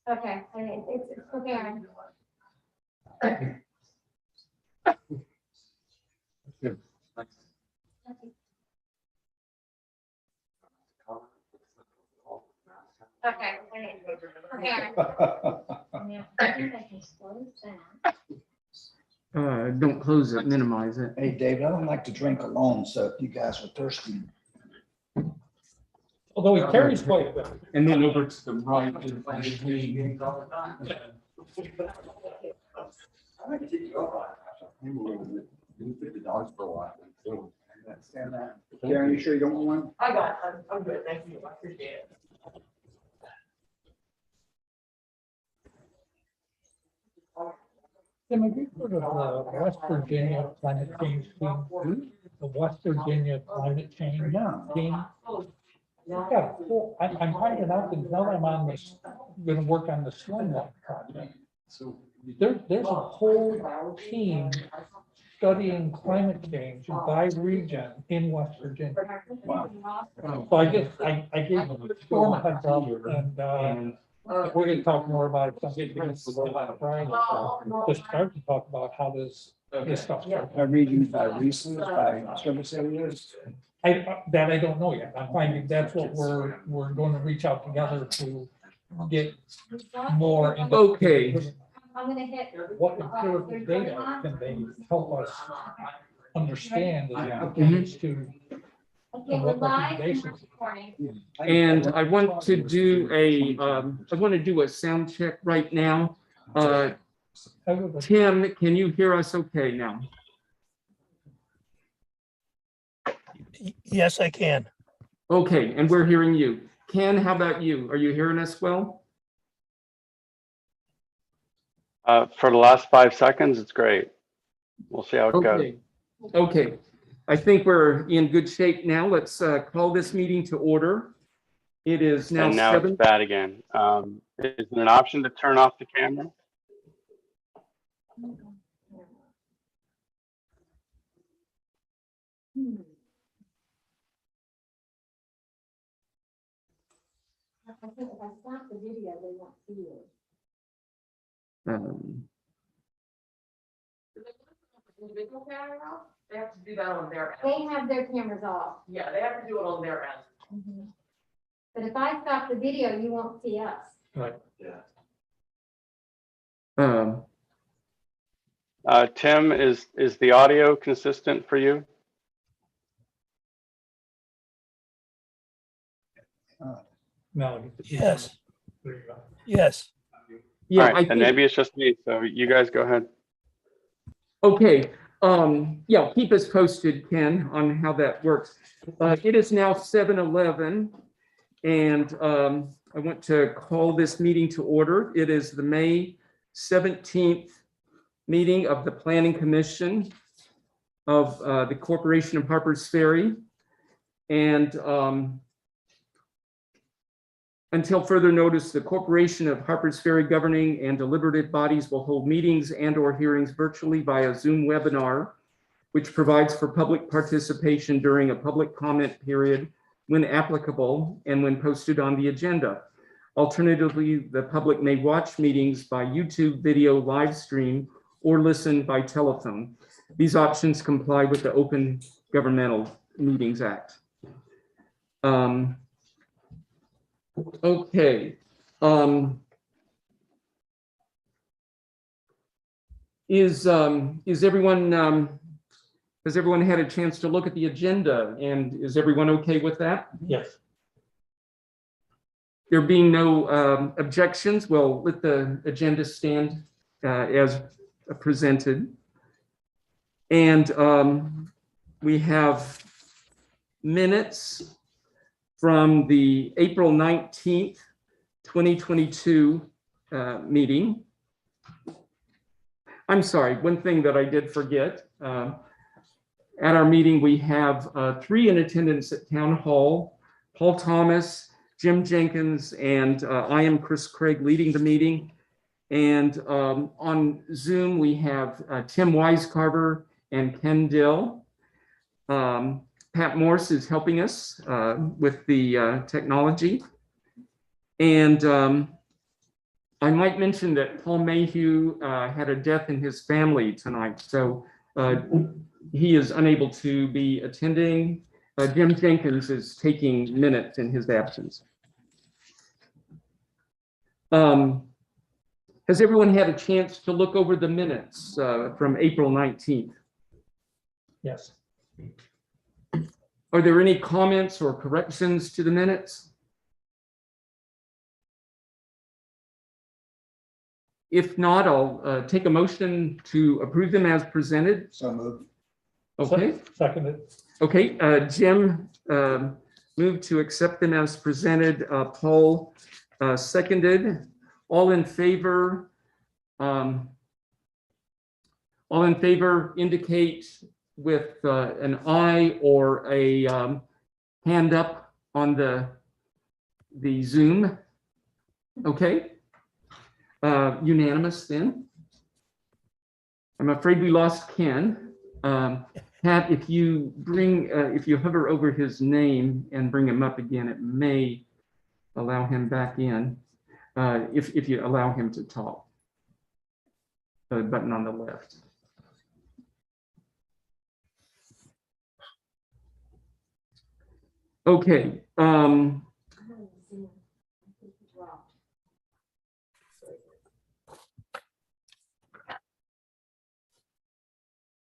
Okay, I mean, it's preparing. Okay, I mean, it's preparing. I think I can close that. Don't close it, minimize it. Hey, David, I don't like to drink alone, so if you guys are thirsty. Although he carries quite a bit. And then over to the right. Karen, you sure you don't want one? I got it. I'm good. Thank you. I appreciate it. Tim, have you heard of the West Virginia climate change team? The West Virginia climate change team? Yeah, well, I'm finding out that now I'm on this, gonna work on the stormwater project. There's a whole team studying climate change by region in West Virginia. So I guess I gave Storm a heads up, and we're gonna talk more about it. I'm getting to Friday, to start to talk about how this stuff starts. By regions, by reasons, by service areas. That I don't know yet. I'm finding that's what we're going to reach out together to get more. into- Okay. I'm gonna hit. What empirical data can they help us understand as it pertains to? Okay, we're live and we're recording. And I want to do a sound check right now. Tim, can you hear us okay now? Yes, I can. Okay, and we're hearing you. Ken, how about you? Are you hearing us well? For the last 5 seconds, it's great. We'll see how it goes. Okay. Okay, I think we're in good shape now. Let's call this meeting to order. It is now And now 7. it's bad again. Is there an option to turn off the camera? I think if I stop the video, they won't see you. Individual camera off? They have to do that on their end. They have their cameras off. Yeah, they have to do it on their end. But if I stop the video, you won't see us. Right. Tim, is the audio consistent for you? No. Yes. There you go. Yes. Yeah, All I right, then think, maybe it's just me. So you guys go ahead. okay. Yeah, keep us posted, Ken, on how that works. It is now 7:11, and I want to call this meeting to order. It is the May 17th meeting of the Planning Commission of the Corporation of Harpers Ferry. And until further notice, the Corporation of Harpers Ferry governing and deliberative bodies will hold meetings and/or hearings virtually via Zoom webinar, which provides for public participation during a public comment period when applicable and when posted on the agenda. Alternatively, the public may watch meetings by YouTube video live stream or listen by telephone. These options comply with the Open Governmental Meetings Act. Okay. Is everyone, has everyone had a chance to look at the agenda, and is everyone okay with that? Yes. There being no objections, we'll let the agenda stand as presented. And we have minutes from the April 19th, 2022 meeting. I'm sorry, one thing that I did forget. At our meeting, we have 3 in attendance at Town Hall: Paul Thomas, Jim Jenkins, and I am Chris Craig leading the meeting. And on Zoom, we have Tim Wisecarver and Ken Dill. Pat Morse is helping us with the technology. And I might mention that Paul Mayhew had a death in his family tonight, so he is unable to be attending. Jim Jenkins is taking minutes in his absence. Has everyone had a chance to look over the minutes from April 19th? Yes. Are there any comments or corrections to the minutes? If not, I'll take a motion to approve them as presented. So moved. Okay, Seconded. okay. Jim moved to accept them as presented. Paul seconded. All in favor indicate with an eye or a hand up on the Zoom. Okay. Unanimous then. I'm afraid we lost Ken. Pat, if you hover over his name and bring him up again, it may allow him back in. If you allow him to talk. The button on the left. Okay.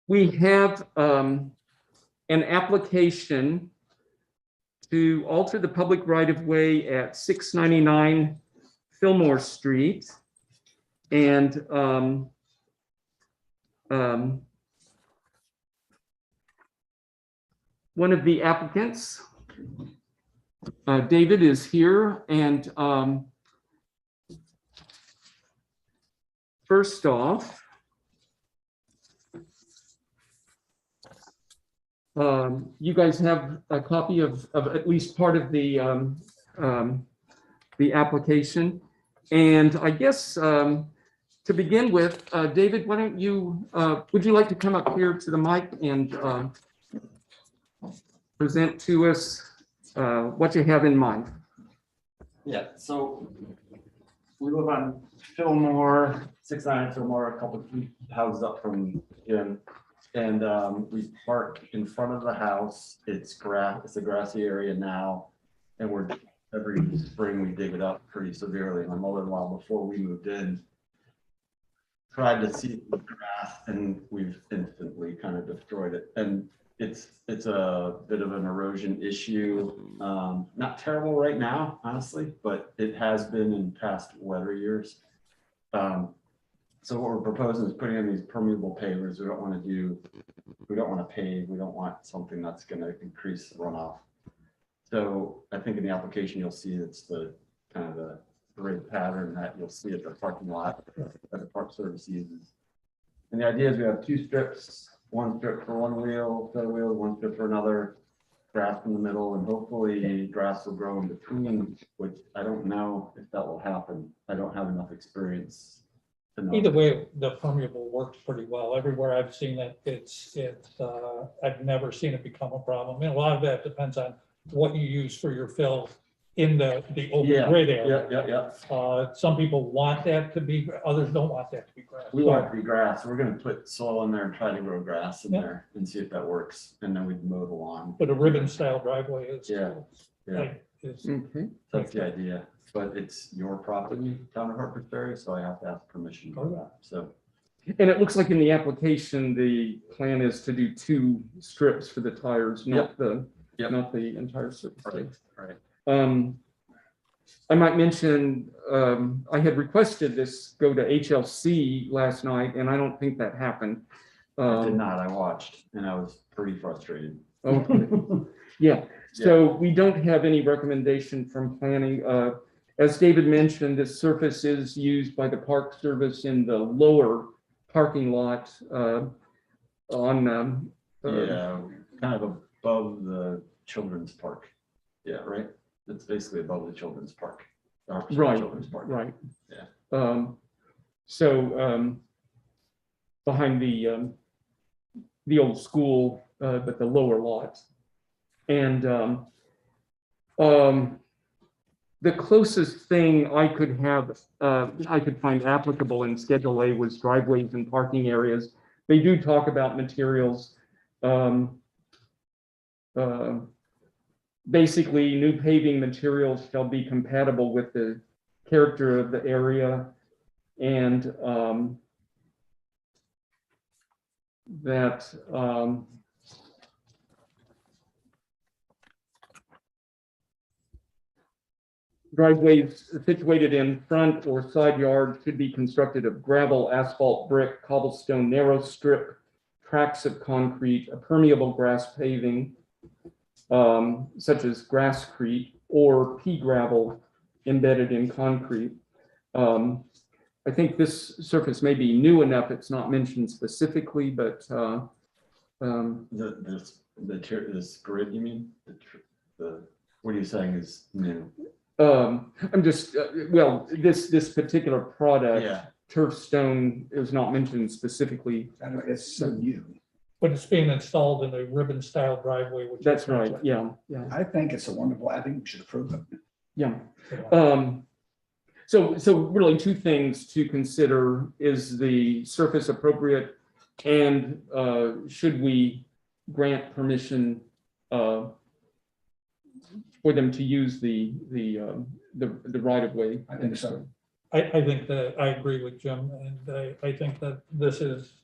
We have an application to alter the public right-of-way at 699 Fillmore Street. And one of the applicants, David, is here. And first off, you guys have a copy of at least part of the application. And I guess to begin with, David, why don't you, would you like to come up here to the mic and present to us what you have in mind? Yeah, so we live on Fillmore, 699 Fillmore, a couple of houses up from him. And we park in front of the house. It's grass, it's a grassy area now. And every spring we dig it up pretty severely. My mother-in-law, before we moved in, tried to seed the grass and we've instantly kind of destroyed it. And it's a bit of an erosion issue. Not terrible right now, honestly, but it has been in past wetter years. So what we're proposing is putting in these permeable pavers. We don't want to pave. We don't want something that's going to increase the runoff. So I think in the application, you'll see it's the kind of the grid pattern that you'll see at the parking lot that the Park Service uses. And the idea is we have two strips, one strip for one wheel, one strip for another, grass in the middle, and hopefully grass will grow in between, which I don't know if that will happen. I don't have enough experience. Either way, the permeable works pretty well. Everywhere I've seen it, I've never seen it become a problem. And a lot of that depends on what you use for your fill in the open grid area. Some people want that to be, others don't want that to be grass. We want it to be grass. We're going to put soil in there and try to grow grass in there and see if that works. And then we'd mow the lawn. But a ribbon style driveway is. Okay. That's the idea. But it's your property, town of Harpersbury, so I have to ask permission for that. So, and it looks like in the application, the plan is to do two strips for the tires, not the entire surface. right. I might mention, I had requested this go to HLC last night, and I don't think that happened. I did not. I watched, and I was pretty frustrated. Okay. Yeah. So we don't have any recommendation from planning. As David mentioned, this surface is used by the Park Service in the lower parking lot on. Kind of above the children's park. Yeah, right. It's basically above the children's park. Right. Children's park. Right. Yeah. So behind the old school, but the lower lot, and the closest thing I could have, I could find applicable in Schedule A was driveways and parking areas. They do talk about materials. Basically, new paving materials shall be compatible with the character of the area, and that driveways situated in front or side yard should be constructed of gravel, asphalt, brick, cobblestone, narrow strip, tracks of concrete, a permeable grass paving, such as grasscrete or pea gravel embedded in concrete. I think this surface may be new enough, it's not mentioned specifically, but This grid, you mean? What are you saying is new? I'm just, well, this particular product, Yeah. turf stone, is not mentioned specifically. I know, it's so new. But it's being installed in a ribbon style driveway, which. That's is right, like- yeah, yeah, I think it's a wonderful, I think we should approve it. yeah. So really two things to consider: is the surface appropriate, and should we grant permission for them to use the right of way? I think so. I think that I agree with Jim, and I think that this is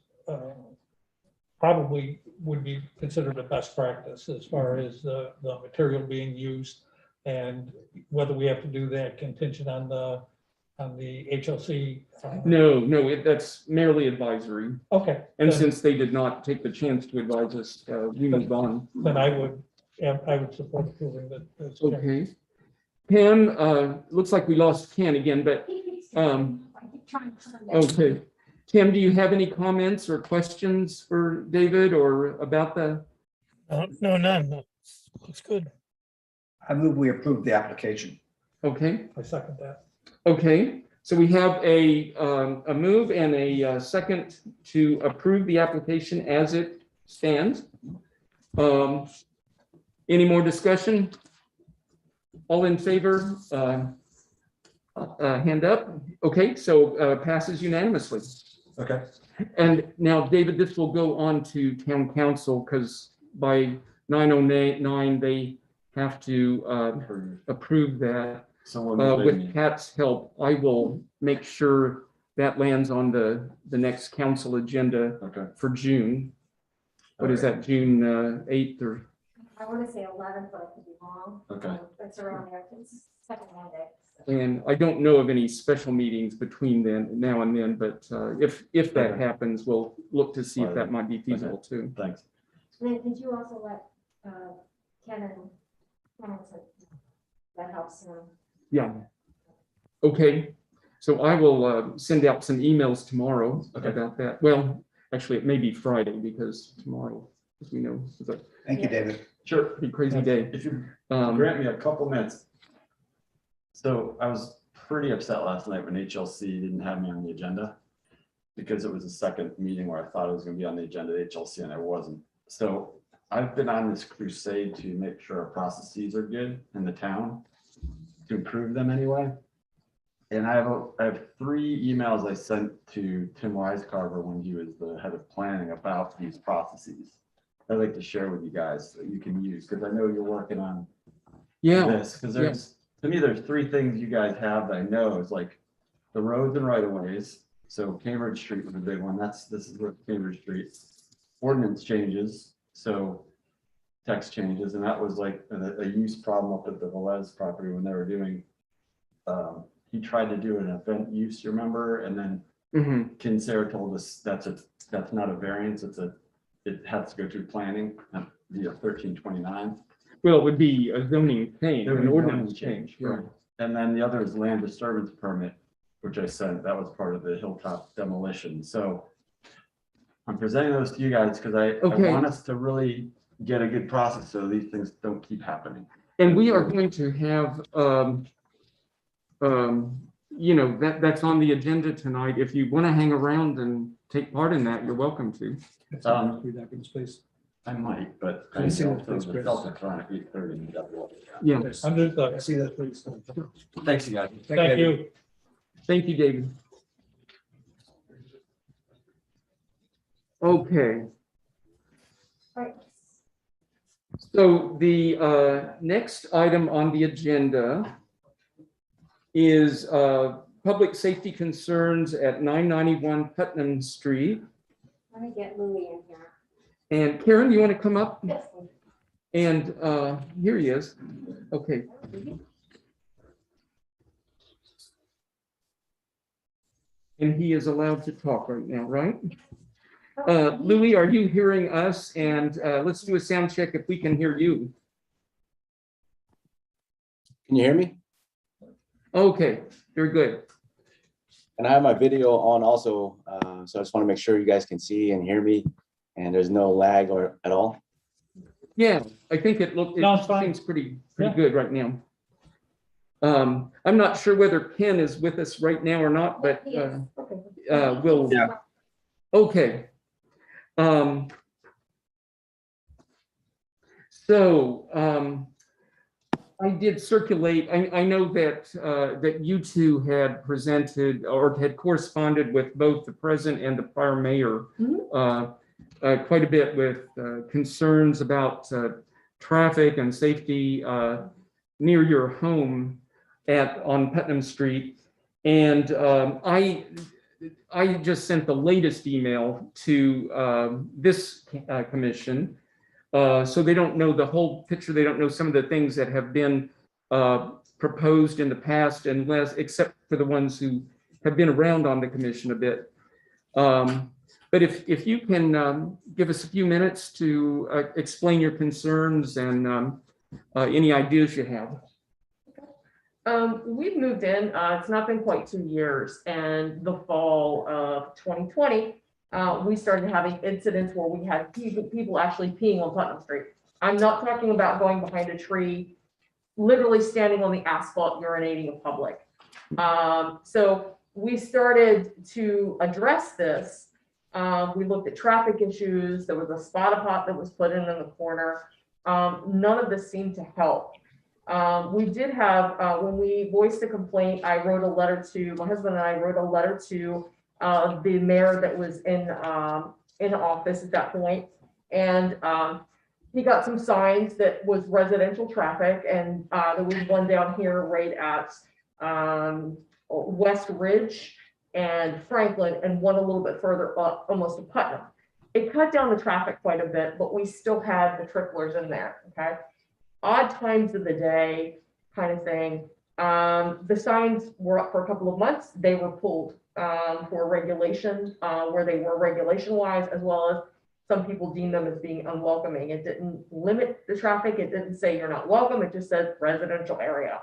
probably would be considered a best practice as far as the material being used, and whether we have to do that contingent on the HLC. No, that's merely advisory. Okay. And then- since they did not take the chance to advise us, we move on. Then I would support approving that. Okay. Pam, looks like we lost Ken again, but, okay. Tim, do you have any comments or questions for David or about the? No, none. Looks good. I move we approve the application. Okay, I second that. okay. So we have a move and a second to approve the application as it stands. Any more discussion? All in favor? Hand up. Okay, so passes unanimously. Okay. And now, David, this will go on to town council because by 9:09, they have to approve that. Someone With Pat's help, I will make sure that lands on the next council agenda Okay. for June. What is that, June 8th or? I want to say 11th, but I could be wrong. Okay. It's around there. It's second Monday. And I don't know of any special meetings between now and then, but if that Okay. happens, we'll look to see if that might be feasible too. Thanks. And then did you also let Ken and that helps him? Yeah. Okay, so I will send out some emails tomorrow Okay. about that. Well, actually, it may be Friday because tomorrow, as we know, is a Thank you, David. Sure. pretty crazy day. If you Um, grant me a couple minutes. So I was pretty upset last night when HLC didn't have me on the agenda because it was the second meeting where I thought it was going to be on the agenda, HLC, and I wasn't. So I've been on this crusade to make sure our processes are good in the town, to improve them anyway. And I have 3 emails I sent to Tim Wisecarver when he was the head of planning about these processes. I'd like to share with you guys that you can use, because I know you're working on Yeah, this, because there's, to me, there's 3 things you guys have that I know is like the roads and right of ways. So Cambridge Street was a big one. This is what Cambridge Street ordinance changes. So text changes, and that was like a use problem up at the Velez property when they were doing. He tried to do an event use, you remember, and then mhm. Kinsara told us that's not a variance. It has to go through planning via 1329. Well, it would be a zoning change, There would an be ordinance zoning change. Yeah. Right. And then the other is land disturbance permit, which I sent, that was part of the hilltop demolition. So I'm presenting those to you guys because I Okay. want us to really get a good process so these things don't keep happening. And we are going to have, that's on the agenda tonight. If you want to hang around and take part in that, you're welcome to. Um, I might, but. Can you see that, please, The Chris? Delta Chronic 830. Yeah, See that, please? Thanks, you guys. Thank you. thank you, David. Okay, Right. so the next item on the agenda is public safety concerns at 991 Putnam Street. Let me get Louis in here. And Karen, you want to come up? Yes. And here he is. Okay. And he is allowed to talk right now, right? Louis, are you hearing us? And let's do a sound check if we can hear you. Can you hear me? Okay, very good. And I have my video on also, so I just want to make sure you guys can see and hear me, and there's no lag or at all. Yeah, I think it No, it's fine. seems pretty Yeah. good right now. I'm not sure whether Ken is with us right now or not, but Yes, okay. we'll. Yeah. Okay. So I did circulate. I know that that you two had presented or had corresponded with both the present and the prior mayor quite a bit with concerns about traffic and safety near your home on Putnam Street. And I just sent the latest email to this commission. So they don't know the whole picture. They don't know some of the things that have been proposed in the past, except for the ones who have been around on the commission a bit. But if you can give us a few minutes to explain your concerns and any ideas you have. We've moved in, it's not been quite 2 years, and the fall of 2020, we started having incidents where we had people actually peeing on Putnam Street. I'm not talking about going behind a tree, literally standing on the asphalt urinating in public. So we started to address this. We looked at traffic issues. There was a spotter pot that was put in the corner. None of this seemed to help. We did have, when we voiced a complaint, I wrote a letter to, my husband and I wrote a letter to the mayor that was in office at that point. And he got some signs that was residential traffic, and there was one down here right at West Ridge and Franklin, and one a little bit further up, almost to Putnam. It cut down the traffic quite a bit, but we still had the tricklers in there, okay? Odd times of the day kind of thing. The signs were up for a couple of months. They were pulled for regulation, where they were regulation wise, as well as some people deem them as being unwelcoming. It didn't limit the traffic. It didn't say you're not welcome. It just said residential area.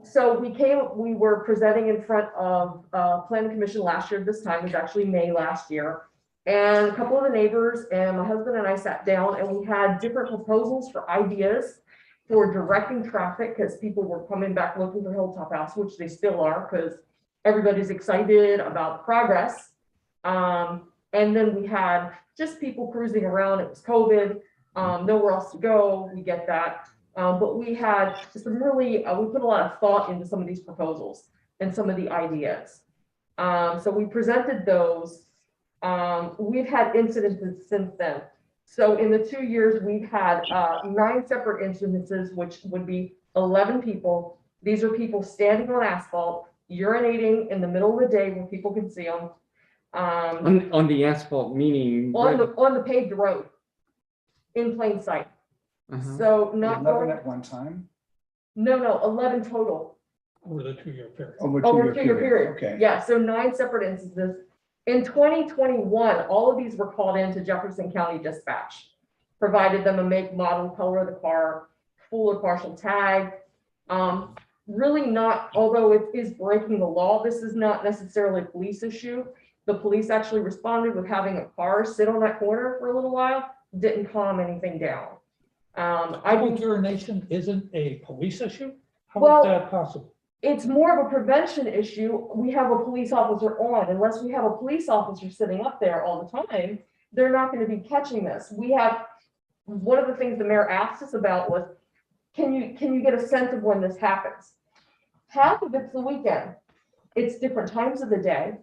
So we were presenting in front of Planning Commission last year. This time was actually May last year. And a couple of the neighbors and my husband and I sat down, and we had different proposals for ideas for directing traffic, because people were coming back looking for Hilltop House, which they still are, because everybody's excited about progress. And then we had just people cruising around. It was COVID, nowhere else to go. We get that. But we had some really, we put a lot of thought into some of these proposals and some of the ideas. So we presented those. We've had incidences since then. So in the 2 years, we've had 9 separate incidences, which would be 11 people. These are people standing on asphalt, urinating in the middle of the day where people can see them. On the asphalt, meaning? On the paved road, in plain sight. So not 11 at one time? No, 11 total. Over the 2-year period. Over Over a 2-year period. Okay. Yeah, so 9 separate instances. In 2021, all of these were called into Jefferson County Dispatch. Provided them a make, model, color of the car, full or partial tag. Really not, although it is breaking the law, this is not necessarily a police issue. The police actually responded with having a car sit on that corner for a little while, didn't calm anything down. I think Urination isn't a police issue? How Well- is that possible? it's more of a prevention issue. We have a police officer on. Unless we have a police officer sitting up there all the time, they're not gonna be catching this. We have, one of the things the mayor asked us about was, can you get a sense of when this happens? Half of it's the weekend. It's different times of the day.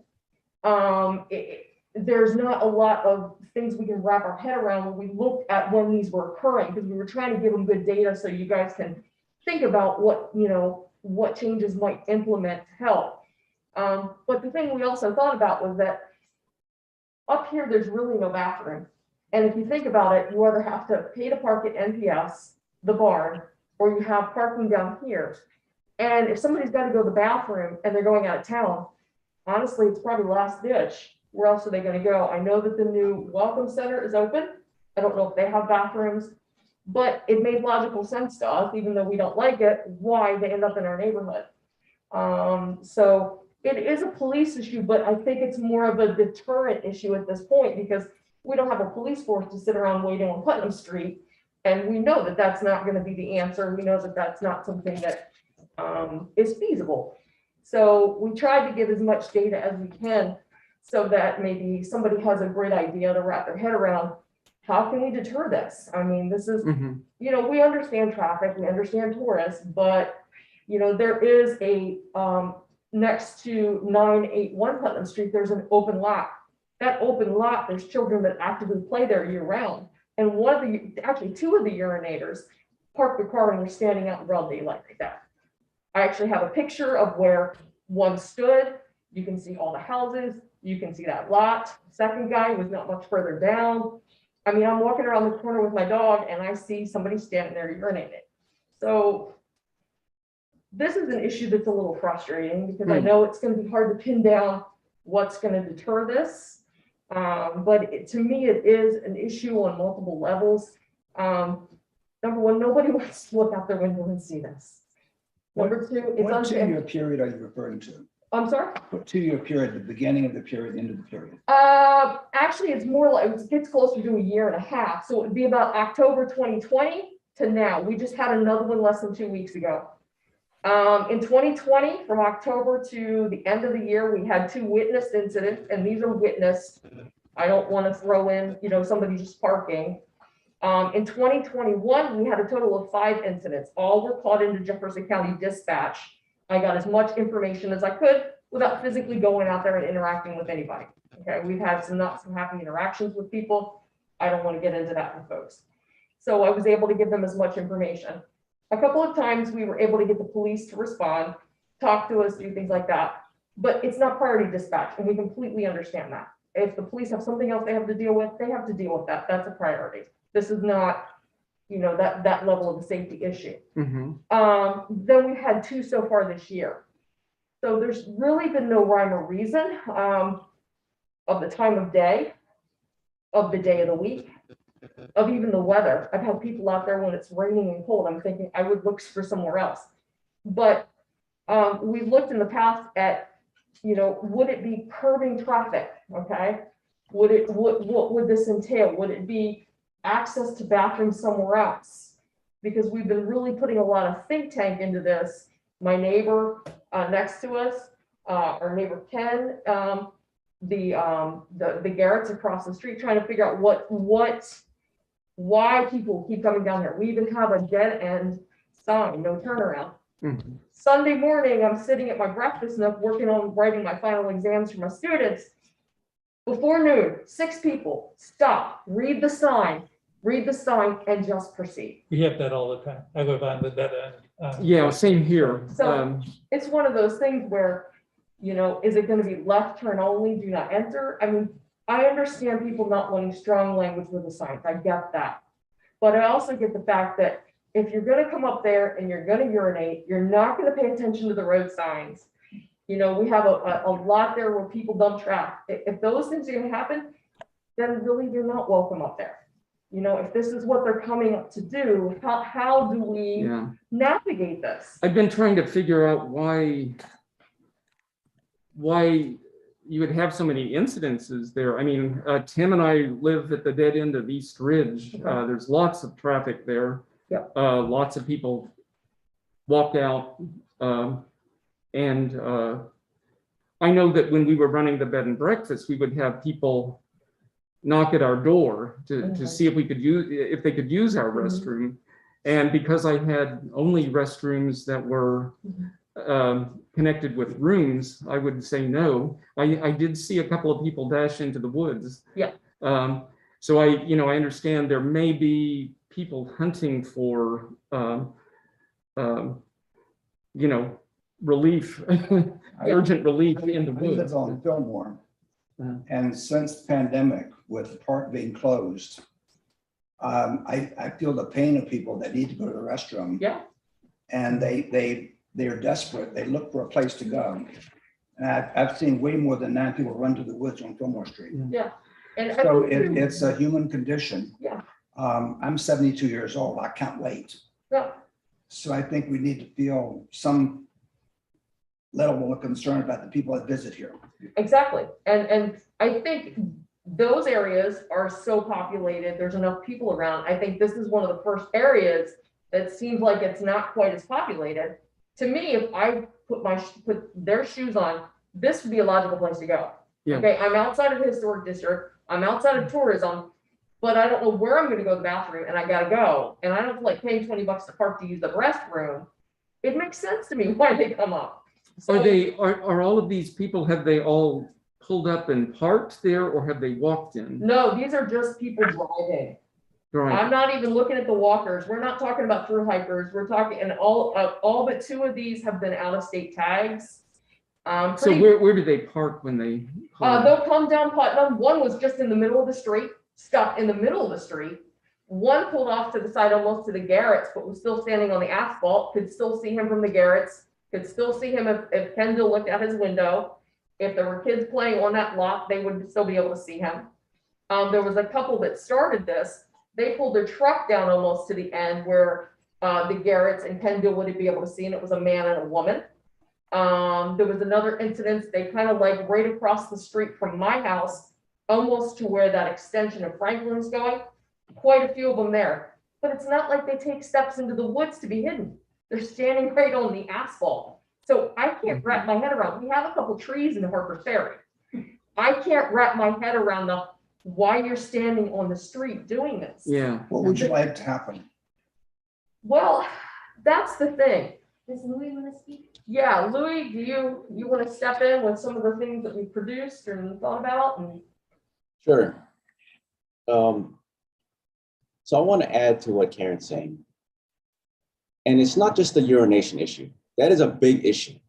There's not a lot of things we can wrap our head around when we look at when these were occurring, because we were trying to give them good data so you guys can think about what, what changes might implement to help. But the thing we also thought about was that up here, there's really no bathroom. And if you think about it, you either have to pay to park at NPS, the barn, or you have parking down here. And if somebody's got to go to the bathroom and they're going out of town, honestly, it's probably last ditch. Where else are they going to go? I know that the new Welcome Center is open. I don't know if they have bathrooms, but it made logical sense to us, even though we don't like it, why they end up in our neighborhood. So it is a police issue, but I think it's more of a deterrent issue at this point, because we don't have a police force to sit around waiting on Putnam Street. And we know that that's not going to be the answer. We know that that's not something that is feasible. So we tried to give as much data as we can, so that maybe somebody has a great idea to wrap their head around. How can we deter this? I mean, this is, we understand traffic, we understand tourists, but, there is a, next to 981 Putnam Street, there's an open lot. That open lot, there's children that actively play there year round. And actually two of the urinators park the car and they're standing out in broad daylight like that. I actually have a picture of where one stood. You can see all the houses. You can see that lot. Second guy was not much further down. I mean, I'm walking around the corner with my dog and I see somebody standing there urinating. So this is an issue that's a little frustrating, because I know it's going to be hard to pin down what's going to deter this. But to me, it is an issue on multiple levels. Number one, nobody wants to look out their window and see this. Number two, it's What unfair. 2-year period are you referring to? I'm sorry? What 2-year period, the beginning of the period, the end of the period? Actually, it's more like, it gets closer to a year and a half. So it would be about October 2020 to now. We just had another one less than 2 weeks ago. In 2020, from October to the end of the year, we had 2 witnessed incidents, and these are witnessed. I don't want to throw in, somebody just parking. In 2021, we had a total of 5 incidents. All were called into Jefferson County Dispatch. I got as much information as I could without physically going out there and interacting with anybody. Okay, we've had some not so happy interactions with people. I don't want to get into that with folks. So I was able to give them as much information. A couple of times we were able to get the police to respond, talk to us, do things like that. But it's not priority dispatch, and we completely understand that. If the police have something else they have to deal with, they have to deal with that. That's a priority. This is not, that level of a safety issue. Then we had 2 so far this year. So there's really been no rhyme or reason of the time of day, of the day of the week, of even the weather. I've had people out there when it's raining and cold. I'm thinking I would look for somewhere else. But we've looked in the past at, would it be curbing traffic? Okay. What would this entail? Would it be access to bathrooms somewhere else? Because we've been really putting a lot of think tank into this. My neighbor next to us, our neighbor Ken, the Garrett's across the street, trying to figure out why people keep coming down here. We even have a dead end sign, no turnaround. Sunday morning, I'm sitting at my breakfast nook working on writing my final exams for my students. Before noon, 6 people stop, read the sign, and just proceed. We have that all the time. I live on the dead end. Yeah, same here. So it's one of those things where, is it going to be left turn only, do not enter? I mean, I understand people not wanting strong language with the signs. I get that. But I also get the fact that if you're going to come up there and you're going to urinate, you're not going to pay attention to the road signs. We have a lot there where people dump trash. If those things are going to happen, then really you're not welcome up there. If this is what they're coming up to do, how do we navigate this? I've been trying to figure out why you would have so many incidences there. I mean, Tim and I live at the dead end of East Ridge. There's lots of traffic there. Lots of people walk out. And I know that when we were running the bed and breakfast, we would have people knock at our door to Mhm. see if we could use, if they could use our Mhm. restroom. And because I had only restrooms that were connected with rooms, I would say no. I did see a couple of people dash into the woods. Yeah. So I understand there may be people hunting for, relief, urgent relief in the I live woods. on Fillmore. Uh-huh. And since the pandemic, with the park being closed, I feel the pain of people that need to go to the restroom. Yeah. And they're desperate. They look for a place to go. And I've seen way more than 9 people run to the woods on Fillmore Street. And I So think it's a human condition. Yeah. I'm 72 years old. I can't wait. Yeah. So I think we need to feel some level of concern about the people that visit here. Exactly. And I think those areas are so populated, there's enough people around. I think this is one of the first areas that seems like it's not quite as populated. To me, if I put their shoes on, this would be a logical place to go. Yeah. Okay, I'm outside of the historic district, I'm outside of tourism, but I don't know where I'm gonna go to the bathroom, and I gotta go, and I don't feel like paying $20 to park to use the restroom. It makes sense to me why they come up. So- Are all of these people, have they all pulled up and parked there, or have they walked in? No, these are just people driving. Right. I'm not even looking at the walkers. We're not talking about through hikers. We're talking, and all but 2 of these have been out of state tags. So Pretty- where do they park when they? They'll come down Putnam. One was just in the middle of the street, stuck in the middle of the street. One pulled off to the side almost to the Garrett's, but was still standing on the asphalt. Could still see him from the Garrett's. Could still see him if Kendall looked out his window. If there were kids playing on that lot, they would still be able to see him. There was a couple that started this. They pulled their truck down almost to the end where the Garrett's and Kendall wouldn't be able to see, and it was a man and a woman. There was another incident, they kind of like right across the street from my house, almost to where that extension of Franklin's going. Quite a few of them there, but it's not like they take steps into the woods to be hidden. They're standing right on the asphalt. So I can't wrap my head around, we have a couple trees in Harper's Ferry. I can't wrap my head around why you're standing on the street doing this. Yeah. What would you like to happen? Well, that's the thing. Does Louis want to speak? Yeah, Louis, do you want to step in with some of the things that we produced and thought about? And Sure. So I want to add to what Karen's saying. And it's not just the urination issue. That is a big issue.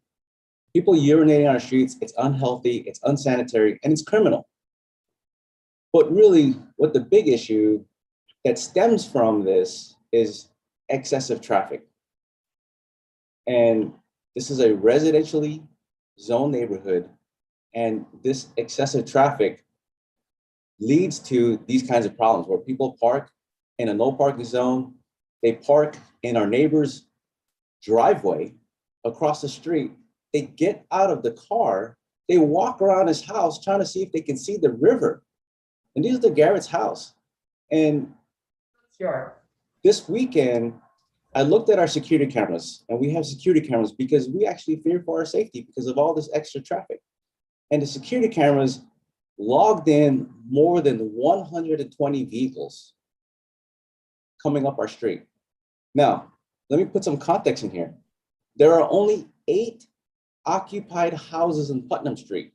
People urinating on the streets, it's unhealthy, it's unsanitary, and it's criminal. But really, what the big issue that stems from this is excessive traffic. And this is a residentially zoned neighborhood, and this excessive traffic leads to these kinds of problems where people park in a no parking zone, they park in our neighbor's driveway across the street, they get out of the car, they walk around his house trying to see if they can see the river. And this is the Garrett's house. And sure. this weekend, I looked at our security cameras, and we have security cameras because we actually fear for our safety because of all this extra traffic. And the security cameras logged in more than 120 vehicles coming up our street. Now, let me put some context in here. There are only 8 occupied houses in Putnam Street.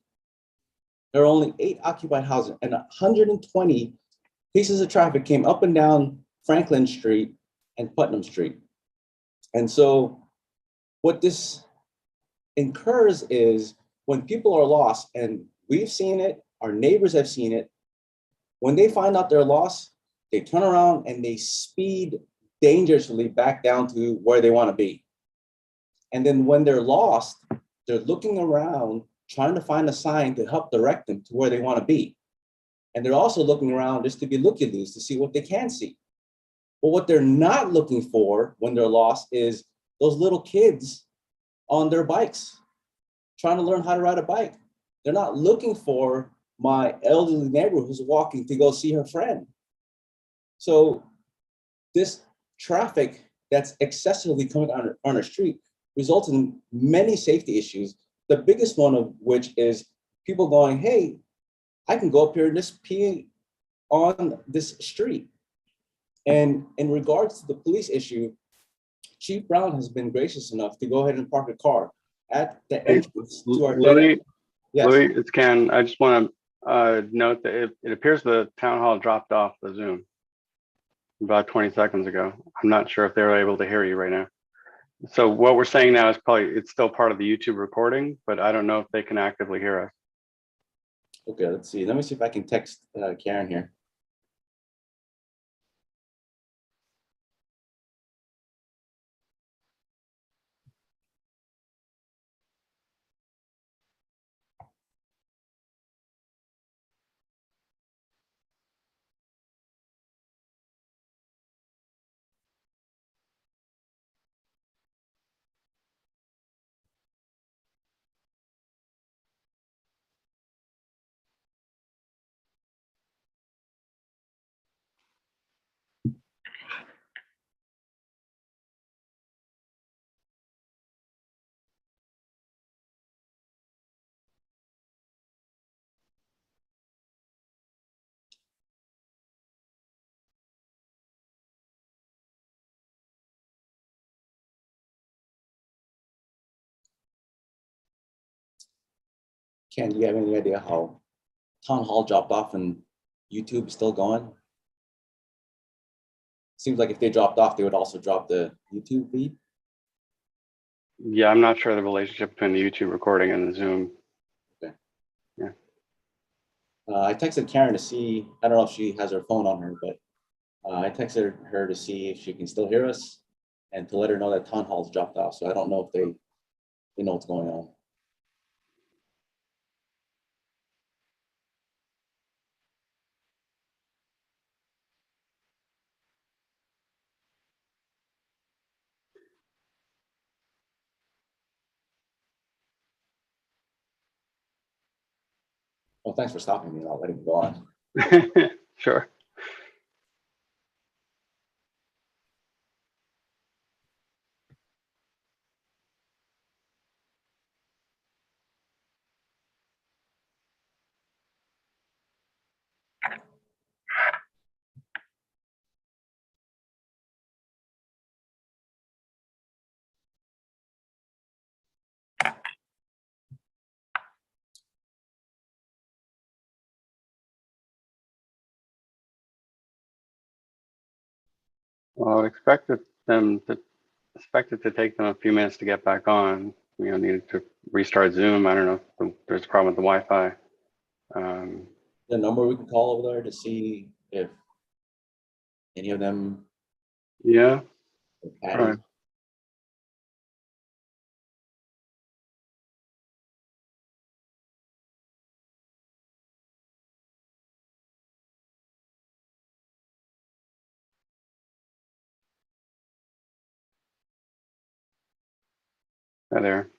There are only 8 occupied houses, and 120 pieces of traffic came up and down Franklin Street and Putnam Street. And so what this incurs is when people are lost, and we've seen it, our neighbors have seen it, when they find out they're lost, they turn around and they speed dangerously back down to where they want to be. And then when they're lost, they're looking around, trying to find a sign to help direct them to where they want to be. And they're also looking around just to be looky-loos to see what they can see. But what they're not looking for when they're lost is those little kids on their bikes, trying to learn how to ride a bike. They're not looking for my elderly neighbor who's walking to go see her friend. So this traffic that's excessively coming on our street results in many safety issues. The biggest one of which is people going, hey, I can go up here and just pee on this street. And in regards to the police issue, Chief Brown has been gracious enough to go ahead and park a car at the entrance to our dead Louis, end. Yes. Louis, it's Ken. I just want to note that it appears the town hall dropped off the Zoom about 20 seconds ago. I'm not sure if they're able to hear you right now. So what we're saying now is it's still part of the YouTube recording, but I don't know if they can actively hear us. Okay, let's see. Let me see if I can text Karen here. Ken, do you have any idea how town hall dropped off and YouTube is still going? Seems like if they dropped off, they would also drop the YouTube feed. Yeah, I'm not sure the relationship between the YouTube recording and the Zoom. Okay. Yeah. I texted Karen to see, I don't know if she has her phone on her, but I texted her to see if she can still hear us and to let her know that town hall's dropped off. So I don't know if they know what's going on. Well, thanks for stopping me. I'll let him go on. Sure. Well, I expected it to take them a few minutes to get back on. Needed to restart Zoom. I don't know if there's a problem with the Wi-Fi. The number we can call over there to see if any of them. Yeah. Are All right. Hi there.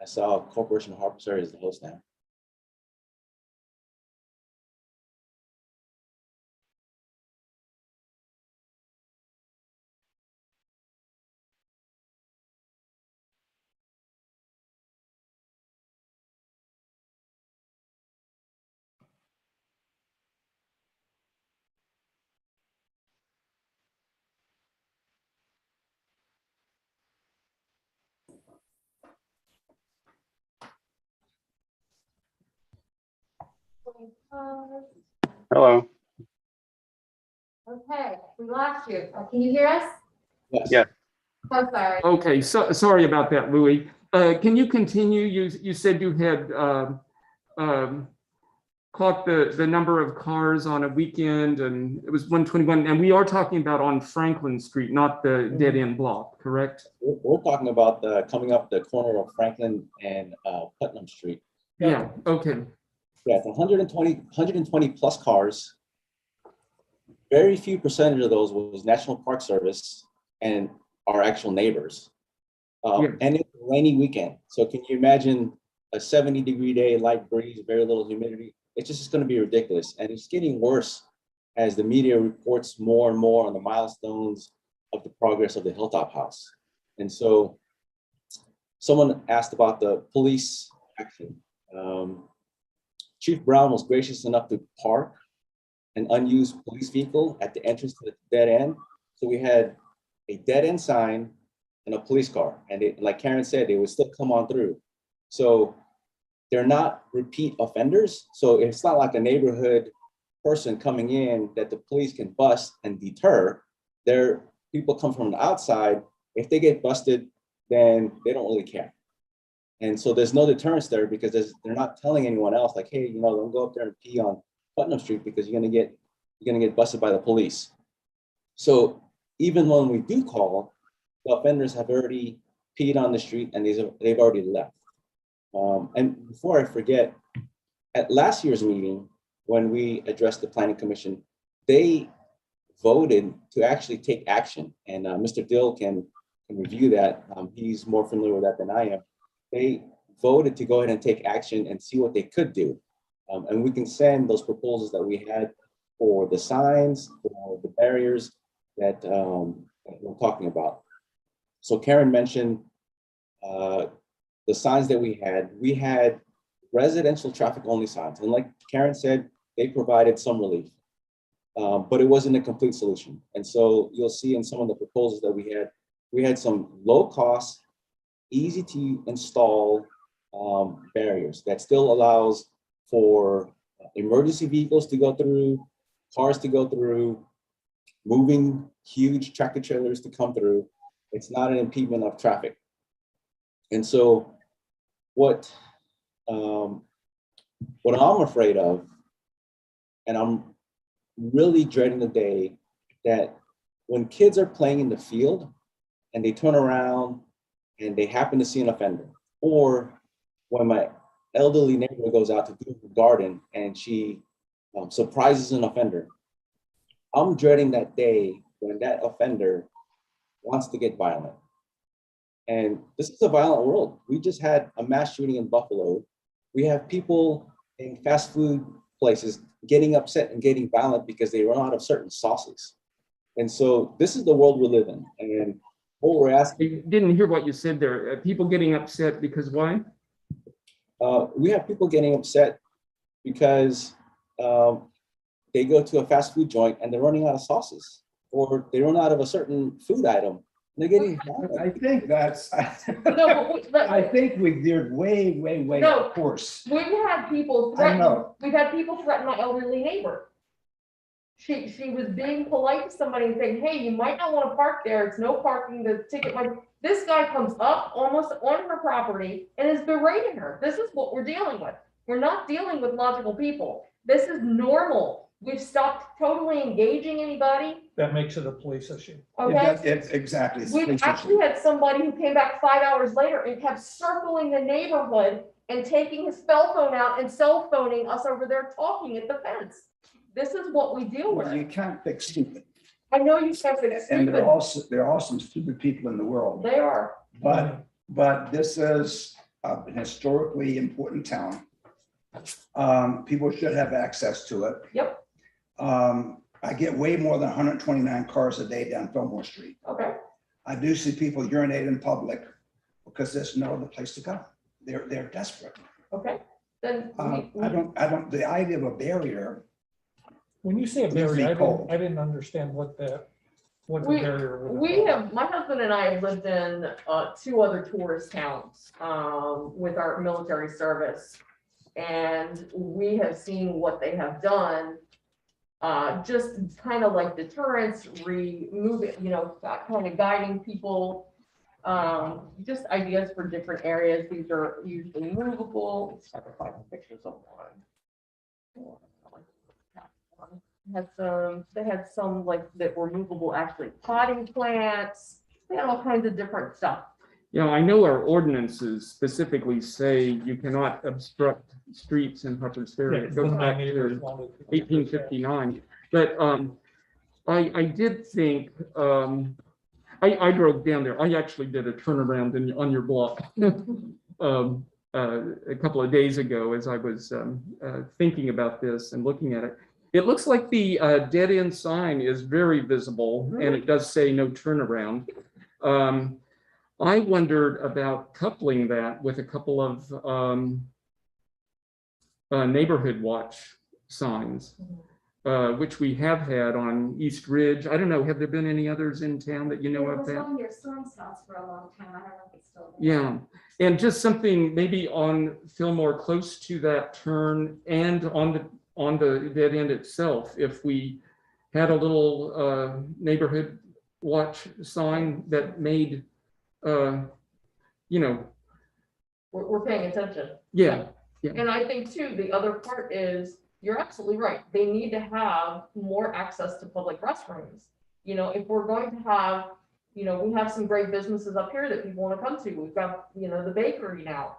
I saw Corporation of Harpers as the host now. Hello. Okay, we lost you. Can you hear us? Yes. Yeah. So sorry. Okay, so sorry about that, Louis. Can you continue? You said you had clocked the number of cars on a weekend, and it was 121. And we are talking about on Franklin Street, not the dead end block, correct? We're talking about coming up the corner of Franklin and Putnam Street. Yeah. Okay. Yeah, it's 120 plus cars. Very few percentage of those was National Park Service and our actual neighbors. Yeah. And it's a rainy weekend. So can you imagine a 70-degree day, light breeze, very little humidity? It's just going to be ridiculous. And it's getting worse as the media reports more and more on the milestones of the progress of the Hilltop House. And so someone asked about the police action. Chief Brown was gracious enough to park an unused police vehicle at the entrance to the dead end. So we had a dead end sign and a police car. And like Karen said, they would still come on through. So they're not repeat offenders. So it's not like a neighborhood person coming in that the police can bust and deter. People come from the outside. If they get busted, then they don't really care. And so there's no deterrence there because they're not telling anyone else like, hey, don't go up there and pee on Putnam Street because you're gonna get busted by the police. So even when we do call, the offenders have already peed on the street and they've already left. And before I forget, at last year's meeting, when we addressed the Planning Commission, they voted to actually take action. And Mr. Dill can review that. He's more familiar with that than I am. They voted to go ahead and take action and see what they could do. And we can send those proposals that we had for the signs, for the barriers that we're talking about. So Karen mentioned the signs that we had residential traffic only signs. And like Karen said, they provided some relief, but it wasn't a complete solution. And so you'll see in some of the proposals that we had some low cost, easy to install barriers that still allows for emergency vehicles to go through, cars to go through, moving huge tractor trailers to come through. It's not an impediment of traffic. And so what I'm afraid of, and I'm really dreading the day that when kids are playing in the field and they turn around and they happen to see an offender, or when my elderly neighbor goes out to do her garden and she surprises an offender, I'm dreading that day when that offender wants to get violent. And this is a violent world. We just had a mass shooting in Buffalo. We have people in fast food places getting upset and getting violent because they run out of certain sauces. And so this is the world we live in. And what we're asking— I didn't hear what you said there. People getting upset because why? We have people getting upset because they go to a fast food joint and they're running out of sauces, or they run out of a certain food item. They're getting— I think that's, No, but I think we veered way No. off course. we've had people I threaten, know. we've had people threaten my elderly neighbor. She was being polite to somebody and saying, hey, you might not want to park there. It's no parking, the ticket might. This guy comes up almost on her property and is berating her. This is what we're dealing with. We're not dealing with logical people. This is normal. We've stopped totally engaging anybody, That makes it a police issue. okay? Exactly. It's We've police actually issue. had somebody who came back 5 hours later and kept circling the neighborhood and taking his cell phone out and cell phoning us over there talking at the fence. This is what we deal Well, with. you can't fix stupid. I know you said it's And stupid. there are some stupid people in the world. They are. But this is an historically important town. People should have access to it. Yep. I get way more than 129 cars a day down Fillmore Street. Okay. I do see people urinate in public because there's no other place to go. They're desperate. Okay. Then The idea of a barrier, When you say a Leaves me barrier, cold. I didn't understand what the We- barrier would. we have, my husband and I have lived in 2 other tourist towns with our military service. And we have seen what they have done, just kind of like deterrence, removing, kind of guiding people. Just ideas for different areas. These are usually movable. Let's try to find pictures of one. They had some like that were movable, actually potting plants. They had all kinds of different stuff. I know our ordinances specifically say you cannot obstruct streets in Harper's Ferry. It goes back to 1859. But I did think, I drove down there. I actually did a turnaround on your block a couple of days ago as I was thinking about this and looking at it. It looks like the dead end sign is very visible and it does say no turnaround. I wondered about coupling that with a couple of neighborhood watch signs, which we have had on East Ridge. I don't know, have there been any others in town that you know There of was that? one near Storm's house for a long time. I don't know if it's still. there. Yeah, and just something maybe on Fillmore close to that turn and on the dead end itself, if we had a little neighborhood watch sign that made, you know, We're paying attention. yeah, And I think too, the other part is, you're absolutely right. They need to have more access to public restrooms. You know, if we're going to have, you know, we have some great businesses up here that people want to come to. We've got, you know, the bakery now.